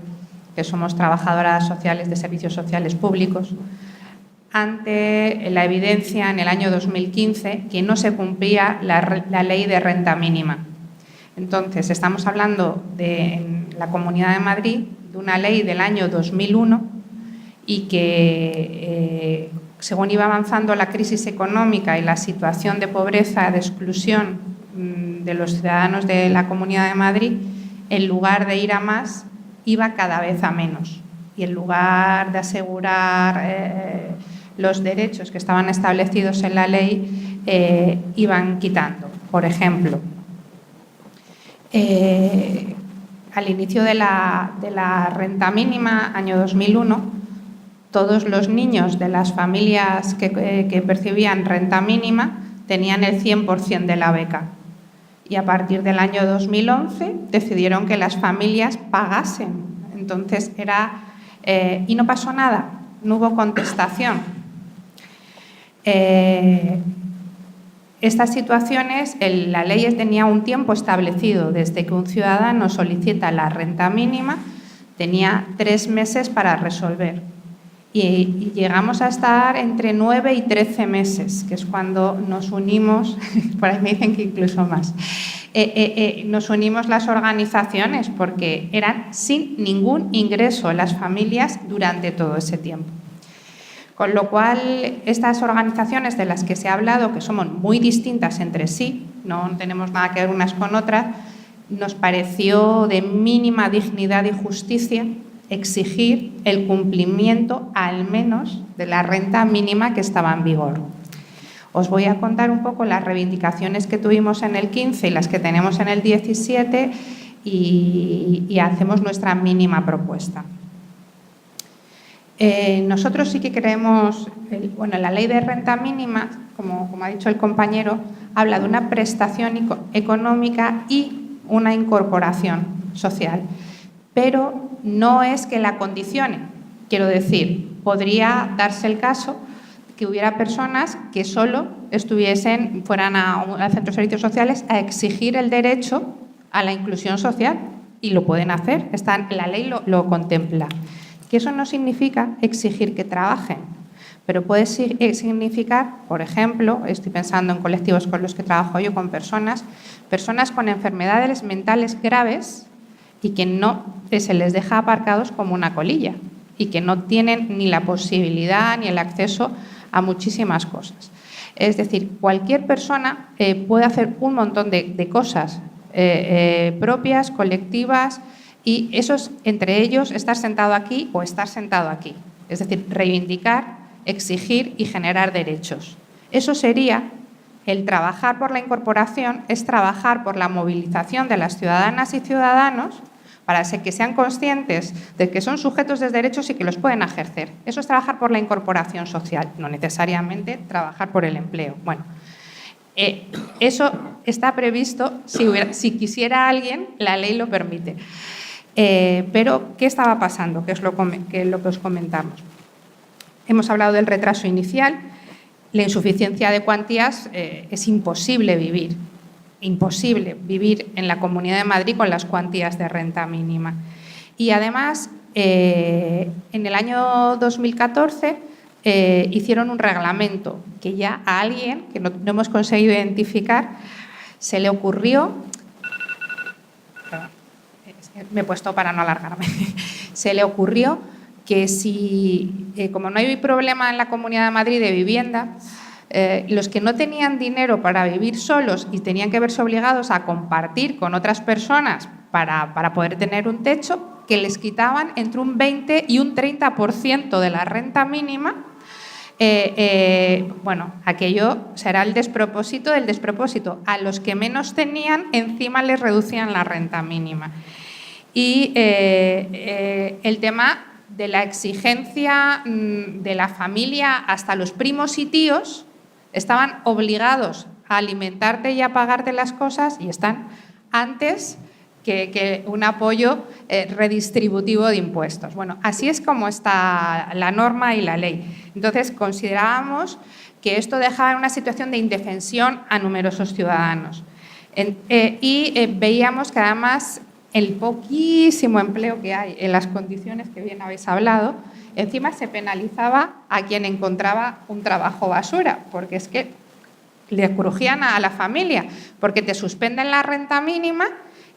que somos trabajadoras sociales de servicios sociales públicos, ante la evidencia en el año 2015 que no se cumplía la ley de renta mínima. Entonces, estamos hablando en la Comunidad de Madrid de una ley del año 2001 y que, según iba avanzando la crisis económica y la situación de pobreza, de exclusión de los ciudadanos de la Comunidad de Madrid, en lugar de ir a más, iba cada vez a menos. Y en lugar de asegurar los derechos que estaban establecidos en la ley, iban quitando. Por ejemplo, al inicio de la renta mínima, año 2001, todos los niños de las familias que percibían renta mínima tenían el 100% de la beca. Y a partir del año 2011 decidieron que las familias pagasen. Entonces y no pasó nada. no hubo contestación. Estas situaciones, la ley tenía un tiempo establecido. Desde que un ciudadano solicita la renta mínima, tenía 3 meses para resolver. Y llegamos a estar entre 9 y 13 meses, que es cuando nos unimos, por ahí me dicen que incluso más, nos unimos las organizaciones, porque eran sin ningún ingreso las familias durante todo ese tiempo. Con lo cual, estas organizaciones de las que se ha hablado, que somos muy distintas entre sí, no tenemos nada que ver unas con otras, nos pareció de mínima dignidad y justicia exigir el cumplimiento al menos de la renta mínima que estaba en vigor. Os voy a contar un poco las reivindicaciones que tuvimos en el 15 y las que tenemos en el 17 y hacemos nuestra mínima propuesta. Nosotros sí que creemos, la ley de renta mínima, como ha dicho el compañero, habla de una prestación económica y una incorporación social, pero no es que la condicione. Quiero decir, podría darse el caso que hubiera personas que solo fueran al centro de servicios sociales a exigir el derecho a la inclusión social, y lo pueden hacer, la ley lo contempla. Que eso no significa exigir que trabajen, pero puede significar, por ejemplo, estoy pensando en colectivos con los que trabajo yo, con personas con enfermedades mentales graves y que no se les deja aparcados como una colilla y que no tienen ni la posibilidad ni el acceso a muchísimas cosas. Es decir, cualquier persona puede hacer un montón de cosas propias, colectivas, y eso es, entre ellos, estar sentado aquí o estar sentado aquí. Es decir, reivindicar, exigir y generar derechos. Eso sería el trabajar por la incorporación, es trabajar por la movilización de las ciudadanas y ciudadanos para que sean conscientes de que son sujetos de derechos y que los pueden ejercer. Eso es trabajar por la incorporación social, no necesariamente trabajar por el empleo. Bueno, eso está previsto, si quisiera alguien, la ley lo permite. Pero, ¿qué estaba pasando? ¿Qué es lo que os comentamos? Hemos hablado del retraso inicial, la insuficiencia de cuantías. Es imposible vivir en la Comunidad de Madrid con las cuantías de renta mínima. Y además, en el año 2014 hicieron un reglamento que ya a alguien, que no hemos conseguido identificar, se le ocurrió... Me he puesto para no alargarme. Se le ocurrió que como no hay problema en la Comunidad de Madrid de vivienda, los que no tenían dinero para vivir solos y tenían que verse obligados a compartir con otras personas para poder tener un techo, que les quitaban entre un 20 y un 30% de la renta mínima. Aquello será el despropósito del despropósito. A los que menos tenían, encima les reducían la renta mínima. Y el tema de la exigencia de la familia, hasta los primos y tíos estaban obligados a alimentarte y a pagarte las cosas, y están antes que un apoyo redistributivo de impuestos. Bueno, así es como está la norma y la ley. Entonces, considerábamos que esto dejaba en una situación de indefensión a numerosos ciudadanos. Veíamos que además el poquísimo empleo que hay en las condiciones que bien habéis hablado, encima se penalizaba a quien encontraba un trabajo basura, porque es que le crujían a la familia, porque te suspenden la renta mínima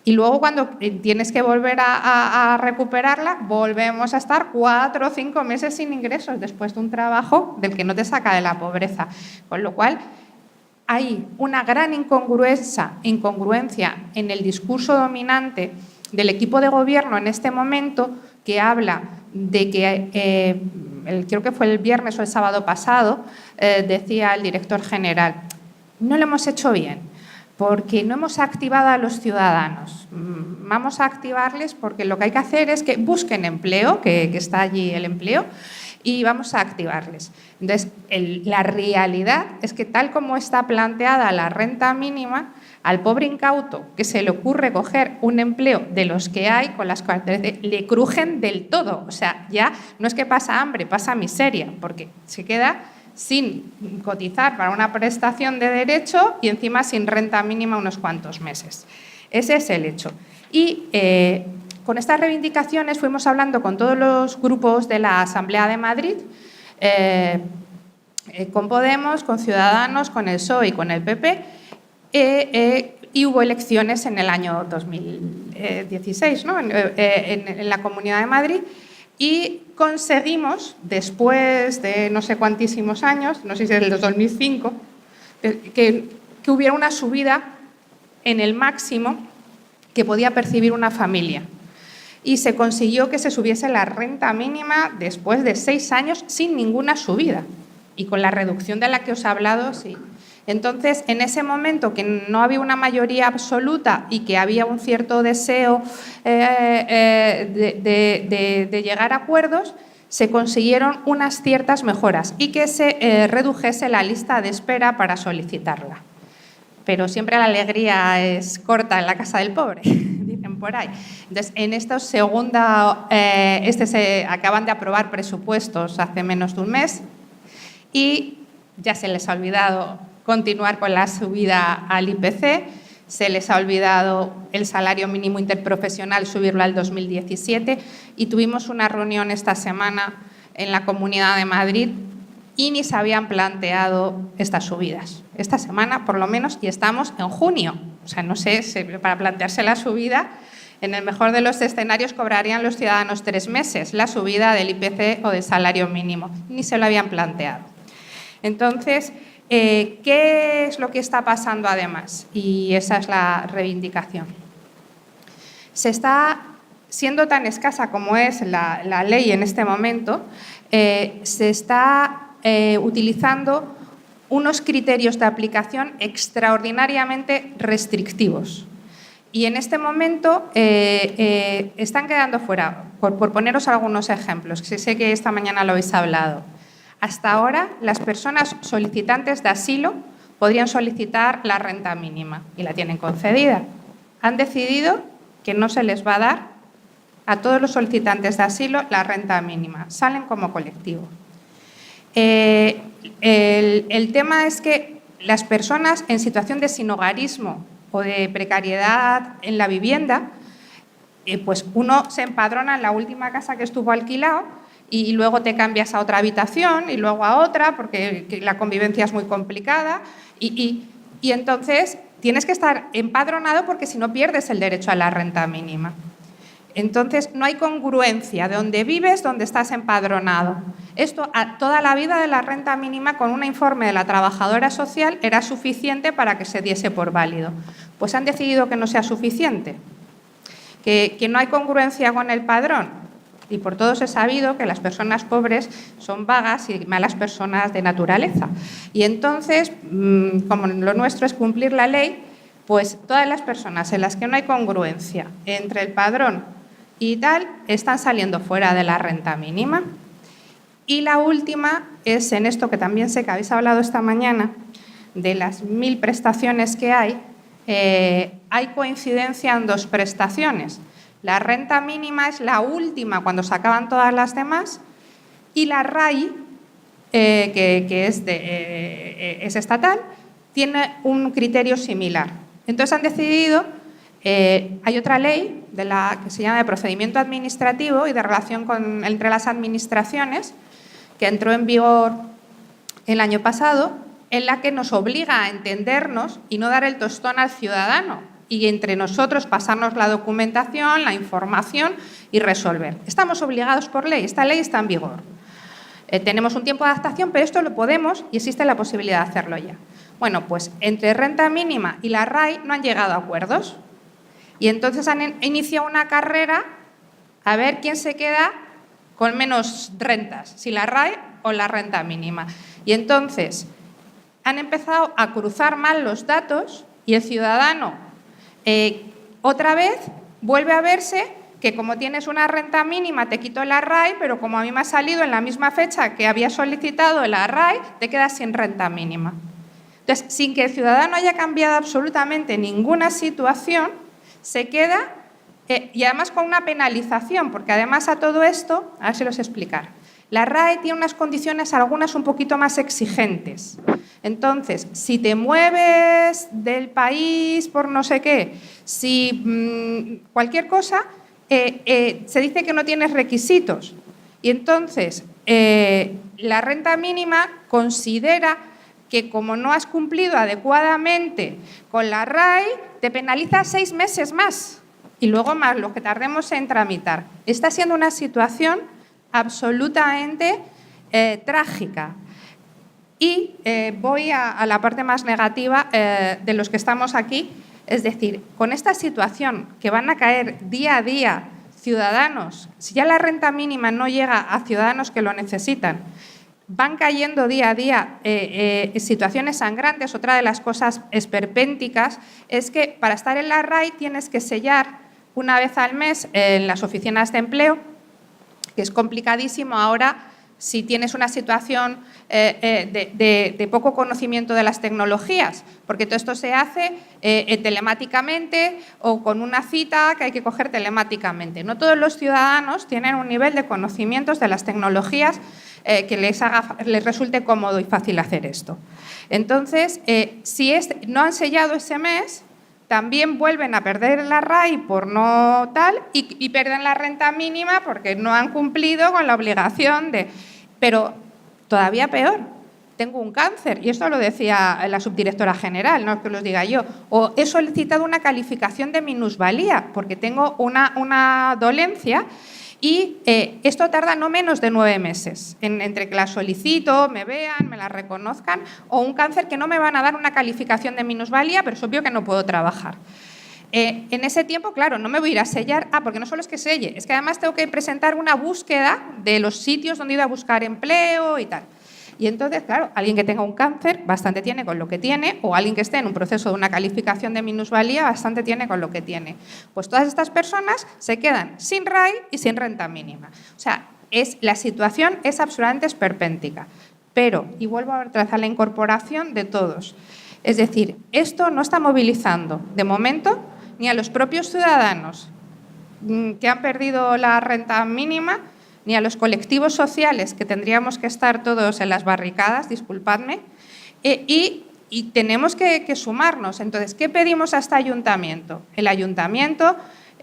y luego cuando tienes que volver a recuperarla, volvemos a estar 4 o 5 meses sin ingresos después de un trabajo del que no te saca de la pobreza. Con lo cual, hay una gran incongruencia en el discurso dominante del equipo de gobierno en este momento, que habla de que, creo que fue el viernes o el sábado pasado, decía el director general, no lo hemos hecho bien, porque no hemos activado a los ciudadanos. Vamos a activarles porque lo que hay que hacer es que busquen empleo, que está allí el empleo, y vamos a activarles. Entonces, la realidad es que tal como está planteada la renta mínima, al pobre incauto que se le ocurre coger un empleo de los que hay, con las características, le crujen del todo. O sea, ya no es que pasa hambre, pasa miseria, porque se queda sin cotizar para una prestación de derecho y encima sin renta mínima unos cuantos meses. Ese es el hecho. Y con estas reivindicaciones fuimos hablando con todos los grupos de la Asamblea de Madrid, con Podemos, con Ciudadanos, con el PSOE y con el PP, y hubo elecciones en el año 2016, ¿no? en la Comunidad de Madrid, y conseguimos, después de no sé cuantísimos años, no sé si es el 2005, que hubiera una subida en el máximo que podía percibir una familia. Y se consiguió que se subiese la renta mínima después de 6 años sin ninguna subida. Y con la reducción de la que os he hablado, sí. Entonces, en ese momento que no había una mayoría absoluta y que había un cierto deseo de llegar a acuerdos, se consiguieron unas ciertas mejoras y que se redujese la lista de espera para solicitarla. Pero siempre la alegría es corta en la casa del pobre, dicen por ahí. Entonces, en esta segunda, se acaban de aprobar presupuestos hace menos de un mes y ya se les ha olvidado continuar con la subida al IPC, se les ha olvidado el salario mínimo interprofesional, subirlo al 2017, y tuvimos una reunión esta semana en la Comunidad de Madrid y ni se habían planteado estas subidas. Esta semana, por lo menos, y estamos en junio. O sea, no sé, para plantearse la subida, en el mejor de los escenarios cobrarían los ciudadanos 3 meses la subida del IPC o del salario mínimo. Ni se lo habían planteado. Entonces, ¿qué es lo que está pasando además? Y esa es la reivindicación. Se está, siendo tan escasa como es la ley en este momento, se está utilizando unos criterios de aplicación extraordinariamente restrictivos. Y en este momento están quedando fuera, por poneros algunos ejemplos, que sé que esta mañana lo habéis hablado. Hasta ahora, las personas solicitantes de asilo podrían solicitar la renta mínima y la tienen concedida. Han decidido que no se les va a dar a todos los solicitantes de asilo la renta mínima. Salen como colectivo. El tema es que las personas en situación de sinhogarismo o de precariedad en la vivienda, pues uno se empadrona en la última casa que estuvo alquilado y luego te cambias a otra habitación y luego a otra porque la convivencia es muy complicada y entonces tienes que estar empadronado porque si no pierdes el derecho a la renta mínima. Entonces no hay congruencia de dónde vives, dónde estás empadronado. Esto a toda la vida de la renta mínima con un informe de la trabajadora social era suficiente para que se diese por válido. Pues han decidido que no sea suficiente, que no hay congruencia con el padrón. Y por todos he sabido que las personas pobres son vagas y malas personas de naturaleza. Y entonces, como lo nuestro es cumplir la ley, pues todas las personas en las que no hay congruencia entre el padrón y tal, están saliendo fuera de la renta mínima. Y la última es en esto que también sé que habéis hablado esta mañana, de las 1000 prestaciones que hay coincidencia en 2 prestaciones. La renta mínima es la última cuando se acaban todas las demás y la RAI, que es estatal, tiene un criterio similar. Entonces han decidido, hay otra ley que se llama de procedimiento administrativo y de relación entre las administraciones, que entró en vigor el año pasado, en la que nos obliga a entendernos y no dar el tostón al ciudadano, y entre nosotros pasarnos la documentación, la información y resolver. Estamos obligados por ley, esta ley está en vigor. Tenemos un tiempo de adaptación, pero esto lo podemos y existe la posibilidad de hacerlo ya. Bueno, pues entre renta mínima y la RAI no han llegado a acuerdos y entonces han iniciado una carrera a ver quién se queda con menos rentas, si la RAI o la renta mínima. Y entonces han empezado a cruzar mal los datos y el ciudadano otra vez vuelve a verse que como tienes una renta mínima te quito el arraigo, pero como a mí me ha salido en la misma fecha que había solicitado el arraigo, te quedas sin renta mínima. Entonces, sin que el ciudadano haya cambiado absolutamente ninguna situación, se queda, y además con una penalización, porque además a todo esto, a ver si lo sé explicar, la RAE tiene unas condiciones, algunas un poquito más exigentes. Entonces, si te mueves del país por no sé qué, si cualquier cosa, se dice que no tienes requisitos. Y entonces, la renta mínima considera que como no has cumplido adecuadamente con la RAE, te penaliza 6 meses más y luego más lo que tardemos en tramitar. Está siendo una situación absolutamente trágica. Y voy a la parte más negativa de los que estamos aquí, es decir, con esta situación que van a caer día a día ciudadanos, si ya la renta mínima no llega a ciudadanos que lo necesitan, van cayendo día a día situaciones sangrantes. Otra de las cosas esperpénticas es que para estar en la RAE tienes que sellar una vez al mes en las oficinas de empleo, que es complicadísimo ahora si tienes una situación de poco conocimiento de las tecnologías, porque todo esto se hace telemáticamente o con una cita que hay que coger telemáticamente. No todos los ciudadanos tienen un nivel de conocimientos de las tecnologías que les resulte cómodo y fácil hacer esto. Entonces, si no han sellado ese mes, también vuelven a perder la RAE por no tal y pierden la renta mínima porque no han cumplido con la obligación de... Pero todavía peor, tengo un cáncer, y esto lo decía la subdirectora general, no es que lo diga yo, o he solicitado una calificación de minusvalía porque tengo una dolencia y esto tarda no menos de 9 meses, entre que la solicito, me vean, me la reconozcan, o un cáncer que no me van a dar una calificación de minusvalía, pero es obvio que no puedo trabajar. En ese tiempo, claro, no me voy a ir a sellar, porque no solo es que selle, es que además tengo que presentar una búsqueda de los sitios donde he ido a buscar empleo y tal. Y entonces, claro, alguien que tenga un cáncer bastante tiene con lo que tiene, o alguien que esté en un proceso de una calificación de minusvalía bastante tiene con lo que tiene. Pues todas estas personas se quedan sin RAE y sin renta mínima. O sea, la situación es absolutamente esperpéntica. Pero, y vuelvo a trazar la incorporación de todos. Es decir, esto no está movilizando, de momento, ni a los propios ciudadanos que han perdido la renta mínima, ni a los colectivos sociales, que tendríamos que estar todos en las barricadas, disculpadme, y tenemos que sumarnos. Entonces, ¿qué pedimos a este ayuntamiento? El ayuntamiento,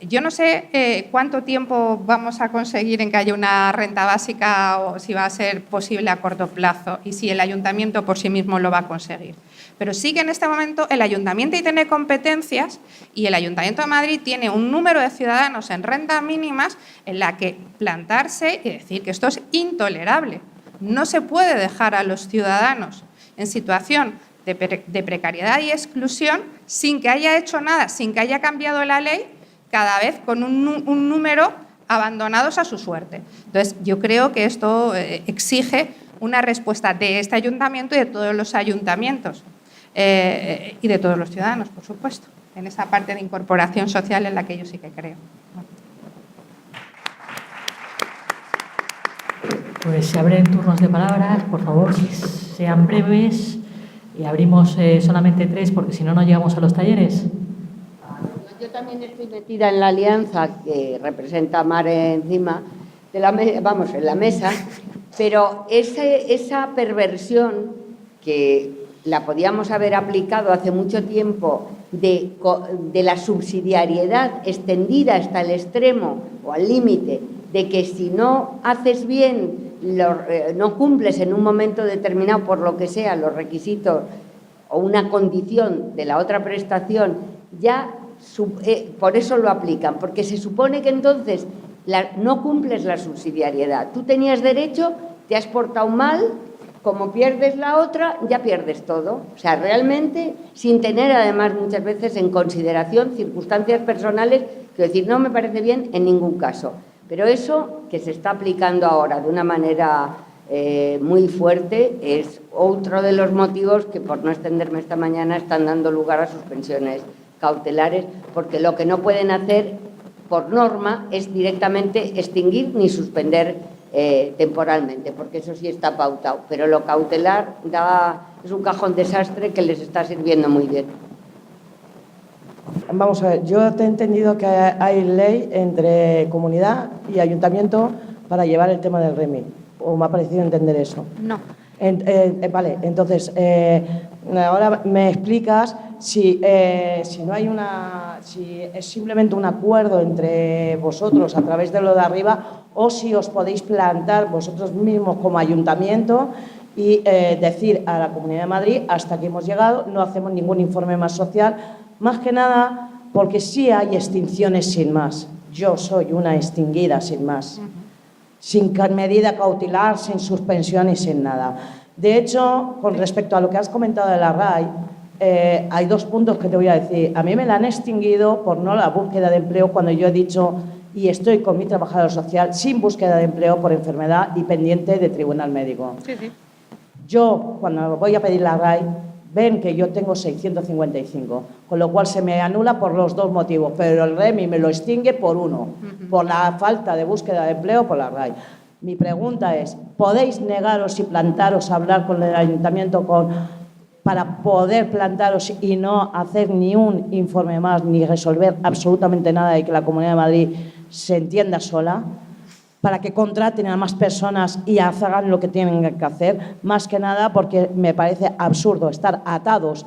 yo no sé cuánto tiempo vamos a conseguir en que haya una renta básica o si va a ser posible a corto plazo y si el ayuntamiento por sí mismo lo va a conseguir. Pero sí que en este momento el ayuntamiento tiene competencias y el Ayuntamiento de Madrid tiene un número de ciudadanos en renta mínimas en la que plantarse y decir que esto es intolerable. No se puede dejar a los ciudadanos en situación de precariedad y exclusión sin que haya hecho nada, sin que haya cambiado la ley, cada vez con un número abandonados a su suerte. Entonces, yo creo que esto exige una respuesta de este ayuntamiento y de todos los ayuntamientos. Y de todos los ciudadanos, por supuesto, en esa parte de incorporación social en la que yo sí que creo. Pues se abren turnos de palabras, por favor, sean breves y abrimos solamente 3 porque si no, no llegamos a los talleres. Yo también estoy metida en la alianza que representa a Mare encima, en la mesa, pero esa perversión que la podíamos haber aplicado hace mucho tiempo de la subsidiariedad extendida hasta el extremo o al límite de que si no haces bien, no cumples en un momento determinado por lo que sea los requisitos o una condición de la otra prestación, ya por eso lo aplican, porque se supone que entonces no cumples la subsidiariedad. Tú tenías derecho, te has portado mal, como pierdes la otra, ya pierdes todo. O sea, realmente, sin tener además muchas veces en consideración circunstancias personales, quiero decir, no me parece bien en ningún caso. Pero eso que se está aplicando ahora de una manera muy fuerte es otro de los motivos que, por no extenderme esta mañana, están dando lugar a suspensiones cautelares, porque lo que no pueden hacer por norma, es directamente extinguir ni suspender temporalmente, porque eso sí está pautado. Pero lo cautelar es un cajón desastre que les está sirviendo muy bien. Vamos a ver, yo te he entendido que hay ley entre comunidad y ayuntamiento para llevar el tema del REMI, o me ha parecido entender eso. No. Vale, entonces, ahora me explicas si no hay si es simplemente un acuerdo entre vosotros a través de lo de arriba, o si os podéis plantar vosotros mismos como ayuntamiento y decir a la Comunidad de Madrid: hasta aquí hemos llegado, no hacemos ningún informe más social, más que nada porque sí hay extinciones sin más. Yo soy una extinguida sin más. Sin medida cautelar, sin suspensión y sin nada. De hecho, con respecto a lo que has comentado de la RAI, hay dos puntos que te voy a decir. A mí me la han extinguido por no la búsqueda de empleo, cuando yo he dicho, y estoy con mi trabajador social sin búsqueda de empleo por enfermedad y pendiente de tribunal médico. Sí, sí. Yo, cuando voy a pedir la RAI, ven que yo tengo 655, con lo cual se me anula por los dos motivos, pero el REMI me lo extingue por uno, por la falta de búsqueda de empleo, por la RAI. Mi pregunta es: ¿podéis negaros y plantaros a hablar con el ayuntamiento para poder plantaros y no hacer ni un informe más, ni resolver absolutamente nada y que la Comunidad de Madrid se entienda sola, para que contraten a más personas y hagan lo que tienen que hacer? Más que nada porque me parece absurdo estar atados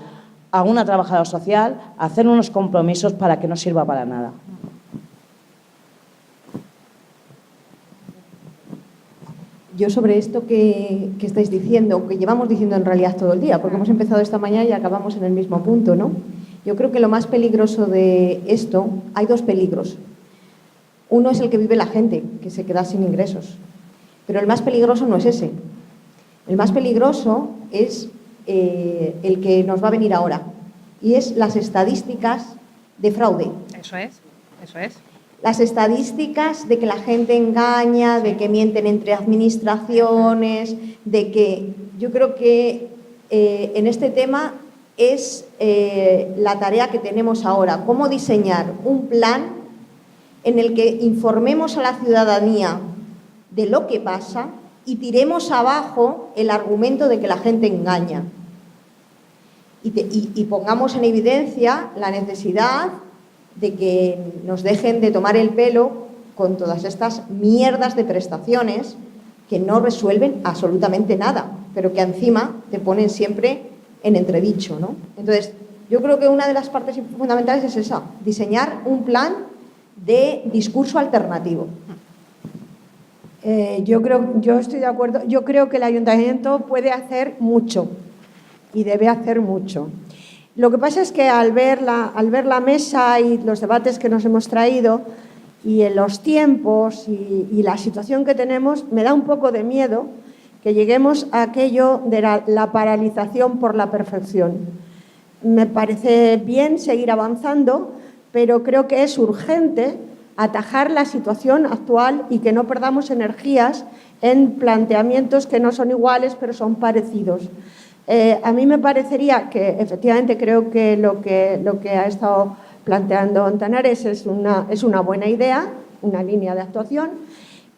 a una trabajadora social, hacer unos compromisos para que no sirva para nada. Yo sobre esto que estáis diciendo, que llevamos diciendo en realidad todo el día, porque hemos empezado esta mañana y acabamos en el mismo punto, ¿no? Yo creo que lo más peligroso de esto, hay dos peligros. Uno es el que vive la gente, que se queda sin ingresos. Pero el más peligroso no es ese. El más peligroso es el que nos va a venir ahora. Y es las estadísticas de fraude. Eso es, eso es. Las estadísticas de que la gente engaña, de que mienten entre administraciones, de que yo creo que en este tema es la tarea que tenemos ahora. Cómo diseñar un plan en el que informemos a la ciudadanía de lo que pasa y tiremos abajo el argumento de que la gente engaña. Y pongamos en evidencia la necesidad de que nos dejen de tomar el pelo con todas estas mierdas de prestaciones que no resuelven absolutamente nada, pero que encima te ponen siempre en entredicho, ¿no? Entonces, yo creo que una de las partes fundamentales es esa: diseñar un plan de discurso alternativo. Yo estoy de acuerdo. Yo creo que el ayuntamiento puede hacer mucho y debe hacer mucho. Lo que pasa es que al ver la mesa y los debates que nos hemos traído y en los tiempos y la situación que tenemos, me da un poco de miedo que lleguemos a aquello de la paralización por la perfección. Me parece bien seguir avanzando, pero creo que es urgente atajar la situación actual y que no perdamos energías en planteamientos que no son iguales, pero son parecidos. A mí me parecería que, efectivamente, creo que lo que ha estado planteando Ontanares es una buena idea, una línea de actuación.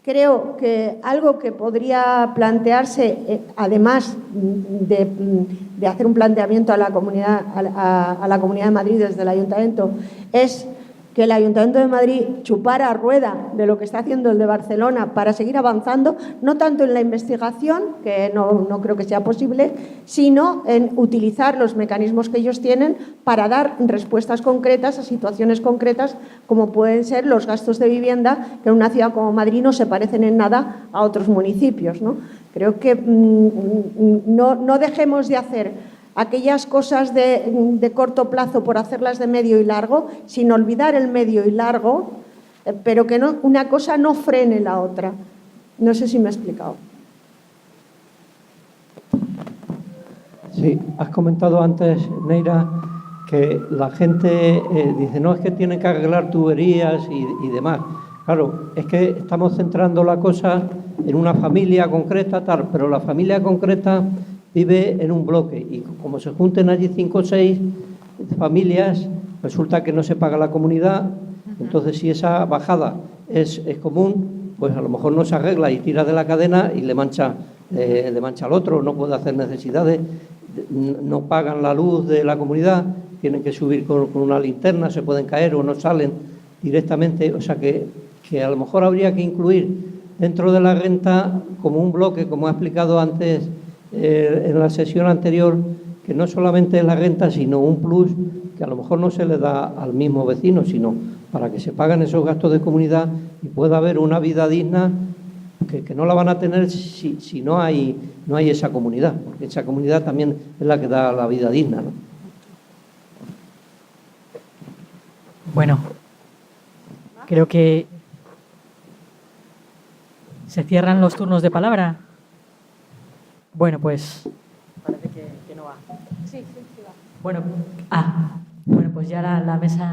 Creo que algo que podría plantearse, además de hacer un planteamiento a la Comunidad de Madrid desde el Ayuntamiento, es que el Ayuntamiento de Madrid chupara a rueda de lo que está haciendo el de Barcelona para seguir avanzando, no tanto en la investigación, que no creo que sea posible, sino en utilizar los mecanismos que ellos tienen para dar respuestas concretas a situaciones concretas, como pueden ser los gastos de vivienda, que en una ciudad como Madrid no se parecen en nada a otros municipios, ¿no? Creo que no dejemos de hacer aquellas cosas de corto plazo por hacerlas de medio y largo, sin olvidar el medio y largo, pero que una cosa no frene la otra. No sé si me he explicado. Sí, has comentado antes, Neira, que la gente dice, no, es que tienen que arreglar tuberías y demás. Claro, es que estamos centrando la cosa en una familia concreta, tal, pero la familia concreta vive en un bloque y como se junten allí 5 o 6 familias, resulta que no se paga la comunidad, Entonces, si esa bajada es común, pues a lo mejor no se arregla y tira de la cadena y le mancha al otro, no puede hacer necesidades, no pagan la luz de la comunidad, tienen que subir con una linterna, se pueden caer o no salen directamente. O sea que a lo mejor habría que incluir dentro de la renta como un bloque, como ha explicado antes en la sesión anterior, que no solamente es la renta, sino un plus que a lo mejor no se le da al mismo vecino, sino para que se paguen esos gastos de comunidad y pueda haber una vida digna que no la van a tener si no hay esa comunidad, porque esa comunidad también es la que da la vida digna, ¿no? Bueno, creo que se cierran los turnos de palabra. Bueno, pues parece que no va. Sí, va. Bueno, pues ya la mesa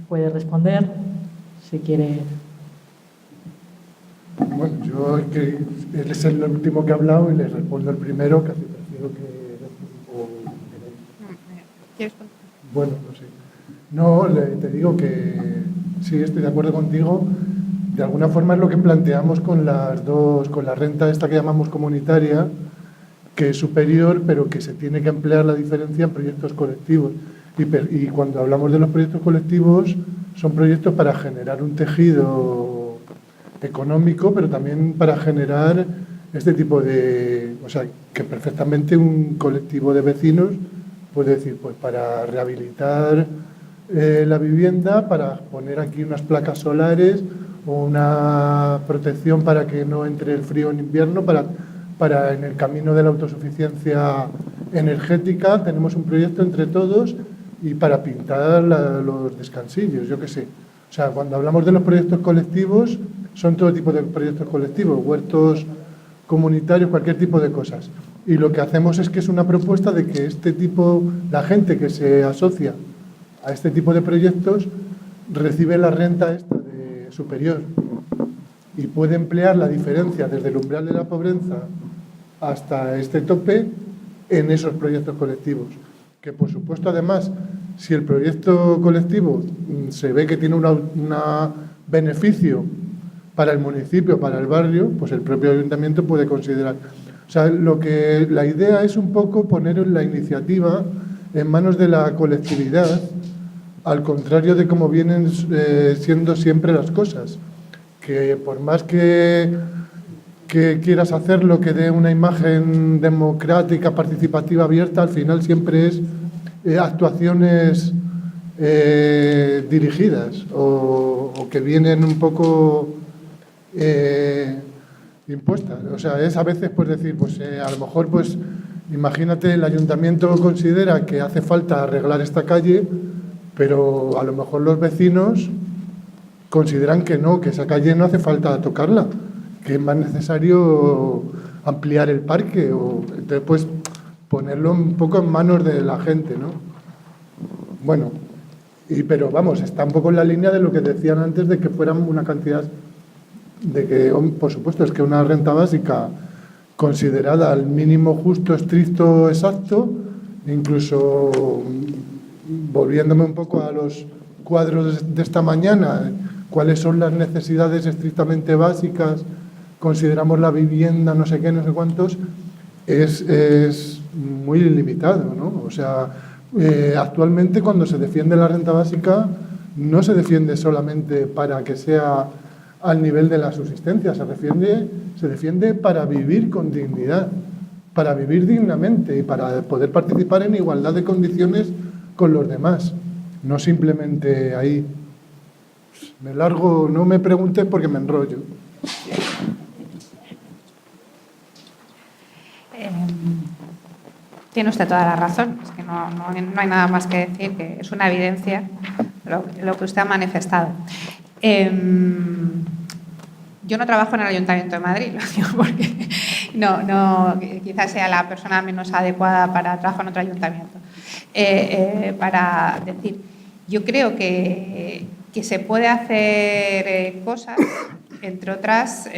puede responder, si quiere. Bueno, yo es que él es el último que ha hablado y le respondo el primero, casi prefiero que... Bueno, no sé. No, te digo que sí, estoy de acuerdo contigo. De alguna forma es lo que planteamos con la renta esta que llamamos comunitaria, que es superior, pero que se tiene que emplear la diferencia en proyectos colectivos. Y cuando hablamos de los proyectos colectivos, son proyectos para generar un tejido económico, pero también para generar este tipo de... O sea, que perfectamente un colectivo de vecinos puede decir, pues para rehabilitar la vivienda, para poner aquí unas placas solares o una protección para que no entre el frío en invierno, para en el camino de la autosuficiencia energética, tenemos un proyecto entre todos, y para pintar los descansillos, yo qué sé. O sea, cuando hablamos de los proyectos colectivos, son todo tipo de proyectos colectivos, huertos comunitarios, cualquier tipo de cosas. Y lo que hacemos es que es una propuesta de que la gente que se asocia a este tipo de proyectos recibe la renta esta superior y puede emplear la diferencia desde el umbral de la pobreza hasta este tope en esos proyectos colectivos. Que por supuesto, además, si el proyecto colectivo se ve que tiene un beneficio para el municipio, para el barrio, pues el propio ayuntamiento puede considerar. O sea, la idea es un poco poner la iniciativa en manos de la colectividad, al contrario de cómo vienen siendo siempre las cosas. Que por más que quieras hacerlo, que dé una imagen democrática, participativa, abierta, al final siempre es actuaciones dirigidas o que vienen un poco impuestas. O sea, es a veces pues decir, pues a lo mejor pues imagínate, el ayuntamiento considera que hace falta arreglar esta calle, pero a lo mejor los vecinos consideran que no, que esa calle no hace falta tocarla, que es más necesario ampliar el parque, entonces pues ponerlo un poco en manos de la gente, ¿no? Bueno, pero vamos, está un poco en la línea de lo que decían antes, de que fueran una cantidad, de que, por supuesto, es que una renta básica considerada al mínimo justo, estricto, exacto, incluso volviéndome un poco a los cuadros de esta mañana, cuáles son las necesidades estrictamente básicas, consideramos la vivienda, no sé qué, no sé cuántos, es muy limitado, ¿no? O sea, actualmente cuando se defiende la renta básica no se defiende solamente para que sea al nivel de la subsistencia, se defiende para vivir con dignidad, para vivir dignamente y para poder participar en igualdad de condiciones con los demás, no simplemente ahí. Me largo, no me preguntes porque me enrollo. Tiene usted toda la razón, es que no hay nada más que decir, que es una evidencia lo que usted ha manifestado. Yo no trabajo en el Ayuntamiento de Madrid, lo digo porque quizás sea la persona menos adecuada para trabajar en otro ayuntamiento. Para decir, yo creo que se puede hacer cosas, entre otras,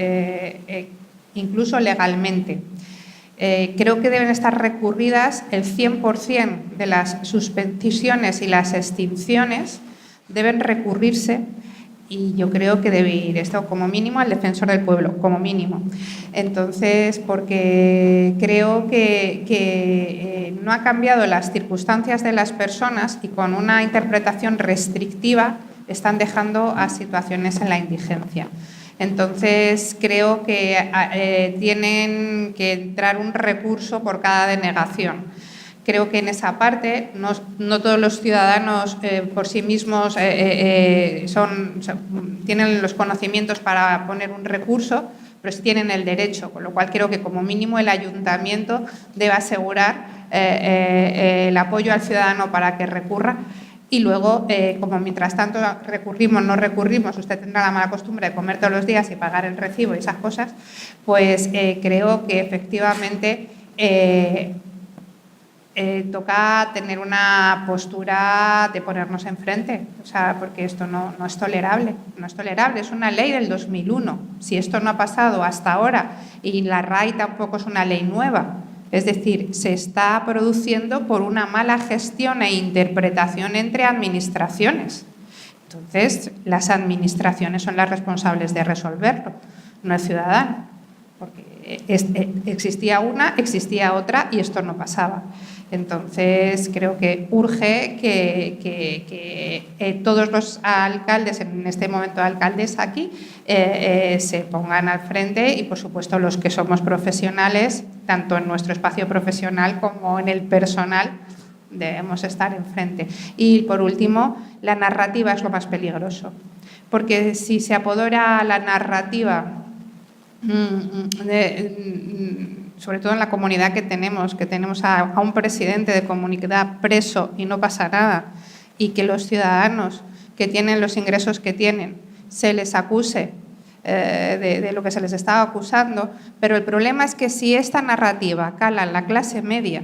incluso legalmente. Creo que deben estar recurridas el 100% de las suspensiones y las extinciones, deben recurrirse Y yo creo que debe ir esto como mínimo al defensor del pueblo, como mínimo. Entonces, porque creo que no ha cambiado las circunstancias de las personas y con una interpretación restrictiva están dejando a situaciones en la indigencia. Entonces, creo que tienen que entrar un recurso por cada denegación. Creo que en esa parte no todos los ciudadanos por sí mismos tienen los conocimientos para poner un recurso, pero sí tienen el derecho, con lo cual creo que como mínimo el ayuntamiento debe asegurar el apoyo al ciudadano para que recurra. Y luego, como mientras tanto recurrimos, no recurrimos, usted tendrá la mala costumbre de comer todos los días y pagar el recibo y esas cosas, pues creo que efectivamente toca tener una postura de ponernos enfrente, o sea, porque esto no es tolerable, es una ley del 2001. Si esto no ha pasado hasta ahora y la RAI tampoco es una ley nueva, es decir, se está produciendo por una mala gestión e interpretación entre administraciones. Entonces, las administraciones son las responsables de resolverlo, no el ciudadano, porque existía una, existía otra y esto no pasaba. Entonces, creo que urge que todos los alcaldes, en este momento alcaldes aquí, se pongan al frente y, por supuesto, los que somos profesionales, tanto en nuestro espacio profesional como en el personal, debemos estar enfrente. Y, por último, la narrativa es lo más peligroso, porque si se apodera la narrativa sobre todo en la comunidad que tenemos a un presidente de comunidad preso y no pasa nada, y que los ciudadanos que tienen los ingresos que tienen se les acuse de lo que se les estaba acusando, pero el problema es que si esta narrativa cala en la clase media,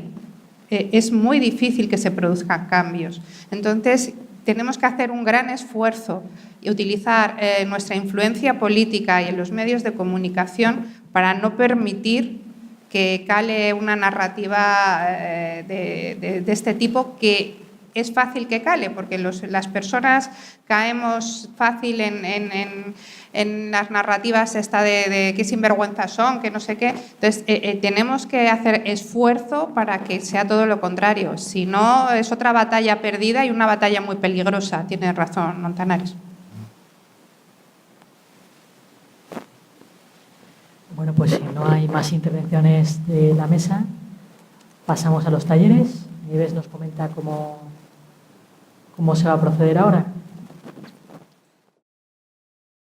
es muy difícil que se produzcan cambios. Entonces, tenemos que hacer un gran esfuerzo y utilizar nuestra influencia política y en los medios de comunicación para no permitir que cale una narrativa de este tipo, que es fácil que cale, porque las personas caemos fácil en las narrativas de qué sinvergüenzas son, que no sé qué. Entonces, tenemos que hacer esfuerzo para que sea todo lo contrario. Si no, es otra batalla perdida y una batalla muy peligrosa. Tiene razón, Montanares. Bueno, pues si no hay más intervenciones de la mesa, pasamos a los talleres. Nieves nos comenta cómo se va a proceder ahora.